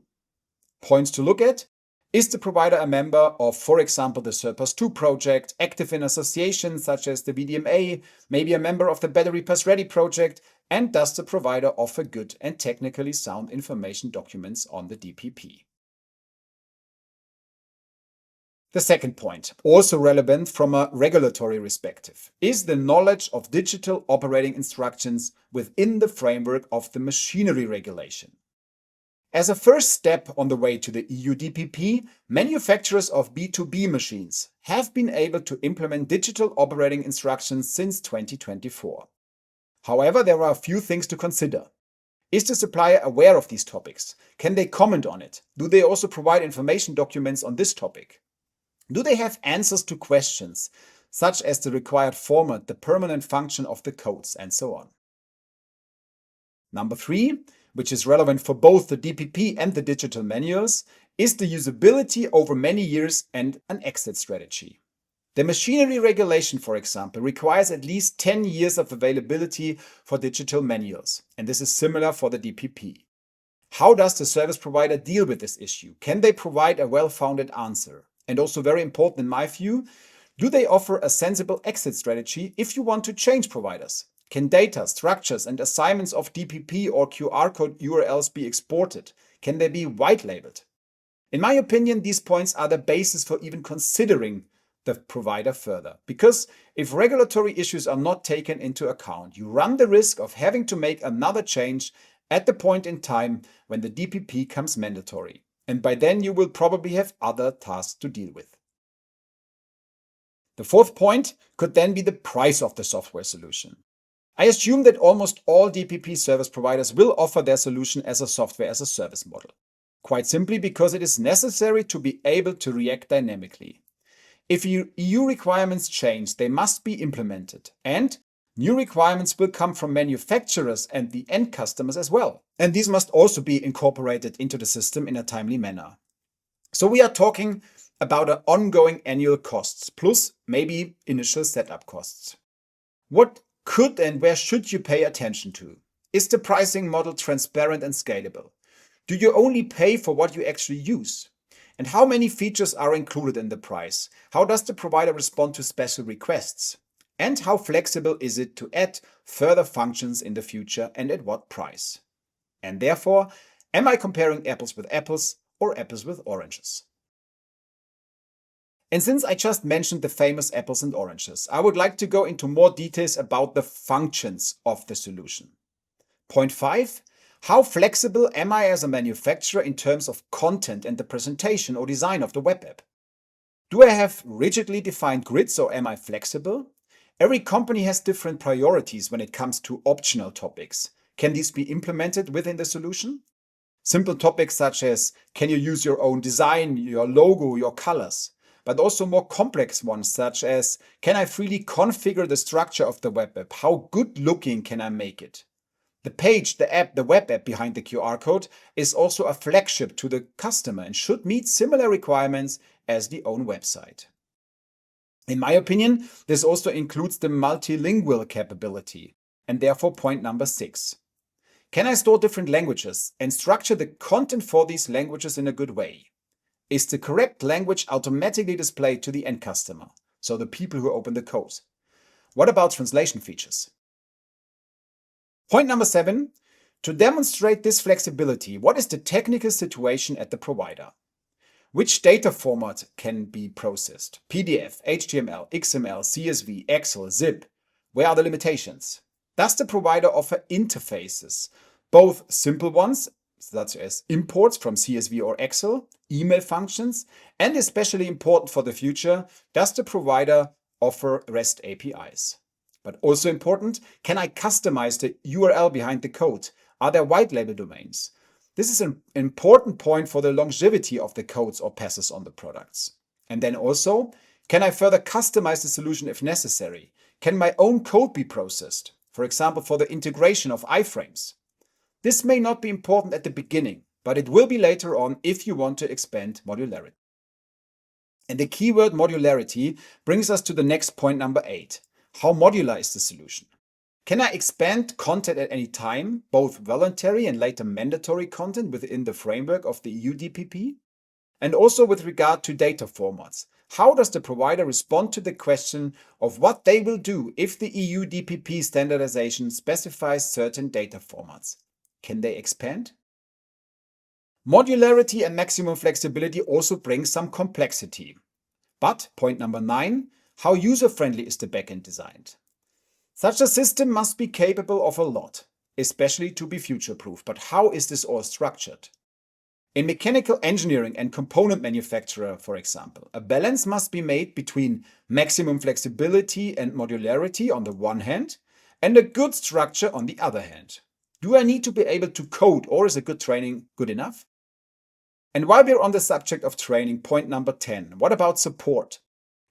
S1: Points to look at: is the provider a member of, for example, the Surpass 2 project, active in associations such as the VDMA, maybe a member of the Battery Pass Ready project, and does the provider offer good and technically sound information documents on the DPP? The second point, also relevant from a regulatory perspective, is the knowledge of digital operating instructions within the framework of the machinery regulation. As a first step on the way to the EU DPP, manufacturers of B2B machines have been able to implement digital operating instructions since 2024. However, there are a few things to consider. Is the supplier aware of these topics? Can they comment on it? Do they also provide information documents on this topic? Do they have answers to questions, such as the required format, the permanent function of the codes, and so on? Number 3, which is relevant for both the DPP and the digital manuals, is the usability over many years and an exit strategy. The machinery regulation, for example, requires at least 10 years of availability for digital manuals, and this is similar for the DPP. How does the service provider deal with this issue? Can they provide a well-founded answer? And also very important in my view, do they offer a sensible exit strategy if you want to change providers? Can data, structures, and assignments of DPP or QR code URLs be exported? Can they be white labeled? In my opinion, these points are the basis for even considering the provider further. Because if regulatory issues are not taken into account, you run the risk of having to make another change at the point in time when the DPP comes mandatory. And by then you will probably have other tasks to deal with. The fourth point could then be the price of the software solution. I assume that almost all DPP service providers will offer their solution as a software as a service model. Quite simply because it is necessary to be able to react dynamically. If EU requirements change, they must be implemented, and new requirements will come from manufacturers and the end customers as well. And these must also be incorporated into the system in a timely manner. So we are talking about an ongoing annual costs, plus maybe initial setup costs. What could and where should you pay attention to? Is the pricing model transparent and scalable? Do you only pay for what you actually use? And how many features are included in the price? How does the provider respond to special requests? And how flexible is it to add further functions in the future and at what price? And therefore, am I comparing apples with apples or apples with oranges? And since I just mentioned the famous apples and oranges, I would like to go into more details about the functions of the solution. Point 5. How flexible am I as a manufacturer in terms of content and the presentation or design of the web app? Do I have rigidly defined grids or am I flexible? Every company has different priorities when it comes to optional topics. Can these be implemented within the solution? Simple topics such as, can you use your own design, your logo, your colors? But also more complex ones such as, can I freely configure the structure of the web app? How good looking can I make it? The page, the app, the web app behind the QR code is also a flagship to the customer and should meet similar requirements as the own website. In my opinion, this also includes the multilingual capability, and therefore point number 6. Can I store different languages and structure the content for these languages in a good way? Is the correct language automatically displayed to the end customer, so the people who open the code? What about translation features? Point number 7. To demonstrate this flexibility, what is the technical situation at the provider? Which data format can be processed? PDF, HTML, XML, CSV, Excel, zip. Where are the limitations? Does the provider offer interfaces, both simple ones, such as imports from CSV or Excel, email functions, and especially important for the future, does the provider offer REST APIs? But also important, can I customize the URL behind the code? Are there white label domains? This is an important point for the longevity of the codes or passes on the products. And then also, can I further customize the solution if necessary? Can my own code be processed? For example, for the integration of iframes. This may not be important at the beginning, but it will be later on if you want to expand modularity. And the keyword modularity brings us to the next point, number 8. How modular is the solution? Can I expand content at any time, both voluntary and later mandatory content within the framework of the EU DPP? And also with regard to data formats, how does the provider respond to the question of what they will do if the EU DPP standardization specifies certain data formats? Can they expand? Modularity and maximum flexibility also bring some complexity. But point number 9, how user-friendly is the backend designed? Such a system must be capable of a lot, especially to be future-proof. But how is this all structured? In mechanical engineering and component manufacturer, for example, a balance must be made between maximum flexibility and modularity on the one hand, and a good structure on the other hand. Do I need to be able to code, or is a good training good enough? And while we're on the subject of training, point number 10, what about support?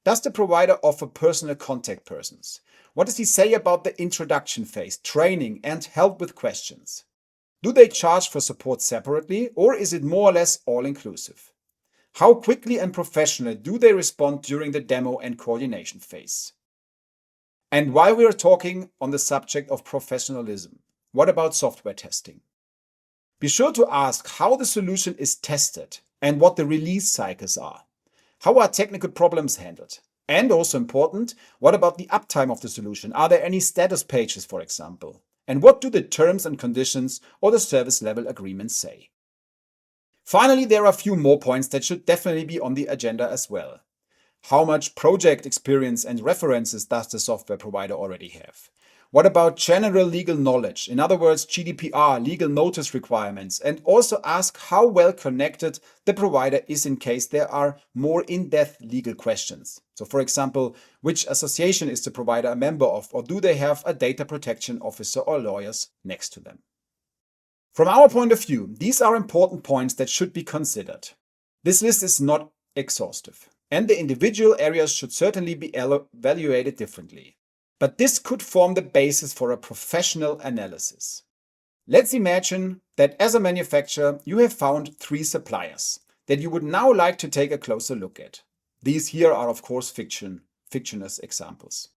S1: Does the provider offer personal contact persons? What does he say about the introduction phase, training, and help with questions? Do they charge for support separately, or is it more or less all-inclusive? How quickly and professionally do they respond during the demo and coordination phase? And while we are talking on the subject of professionalism, what about software testing? Be sure to ask how the solution is tested and what the release cycles are. How are technical problems handled? And also important, what about the uptime of the solution? Are there any status pages, for example? And what do the terms and conditions or the service level agreements say? Finally, there are a few more points that should definitely be on the agenda as well. How much project experience and references does the software provider already have? What about general legal knowledge? In other words, GDPR, legal notice requirements, and also ask how well connected the provider is in case there are more in-depth legal questions. So for example, which association is the provider a member of, or do they have a data protection officer or lawyers next to them? From our point of view, these are important points that should be considered. This list is not exhaustive, and the individual areas should certainly be evaluated differently. But this could form the basis for a professional analysis. Let's imagine that as a manufacturer, you have found 3 suppliers. that you would now like to take a closer look at. These here are, of course, fictitious examples.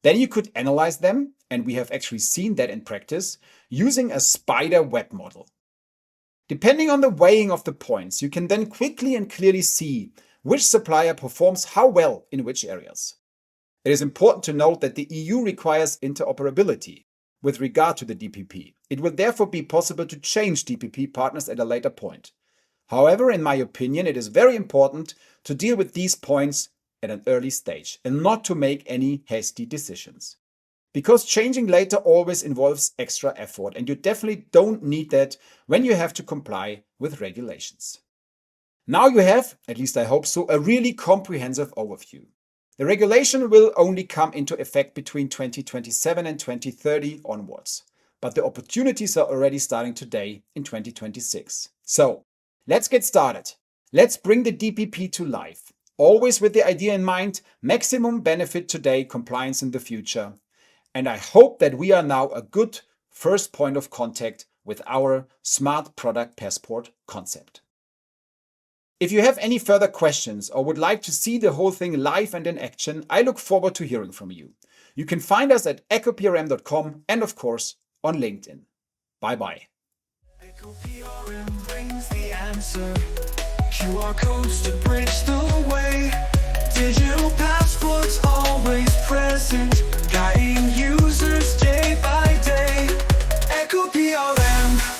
S1: Then you could analyze them, and we have actually seen that in practice, using a spider web model. Depending on the weighing of the points, you can then quickly and clearly see which supplier performs how well in which areas. It is important to note that the EU requires interoperability with regard to the DPP. It will therefore be possible to change DPP partners at a later point. However, in my opinion, it is very important to deal with these points at an early stage and not to make any hasty decisions. Because changing later always involves extra effort, and you definitely don't need that when you have to comply with regulations. Now you have, at least I hope so, a really comprehensive overview. The regulation will only come into effect between 2027 and 2030 onwards, but the opportunities are already starting today in 2026. So, let's get started. Let's bring the DPP to life, always with the idea in mind, maximum benefit today, compliance in the future. And I hope that we are now a good first point of contact with our Smart Product Passport concept. If you have any further questions or would like to see the whole thing live and in action, I look forward to hearing from you. You can find us at echoprm.com and of course on LinkedIn. Bye-bye.
S2: ECHO PRM brings the answer. QR codes to bridge the way. Digital passports always present, guiding users day by day. ECHO PRM.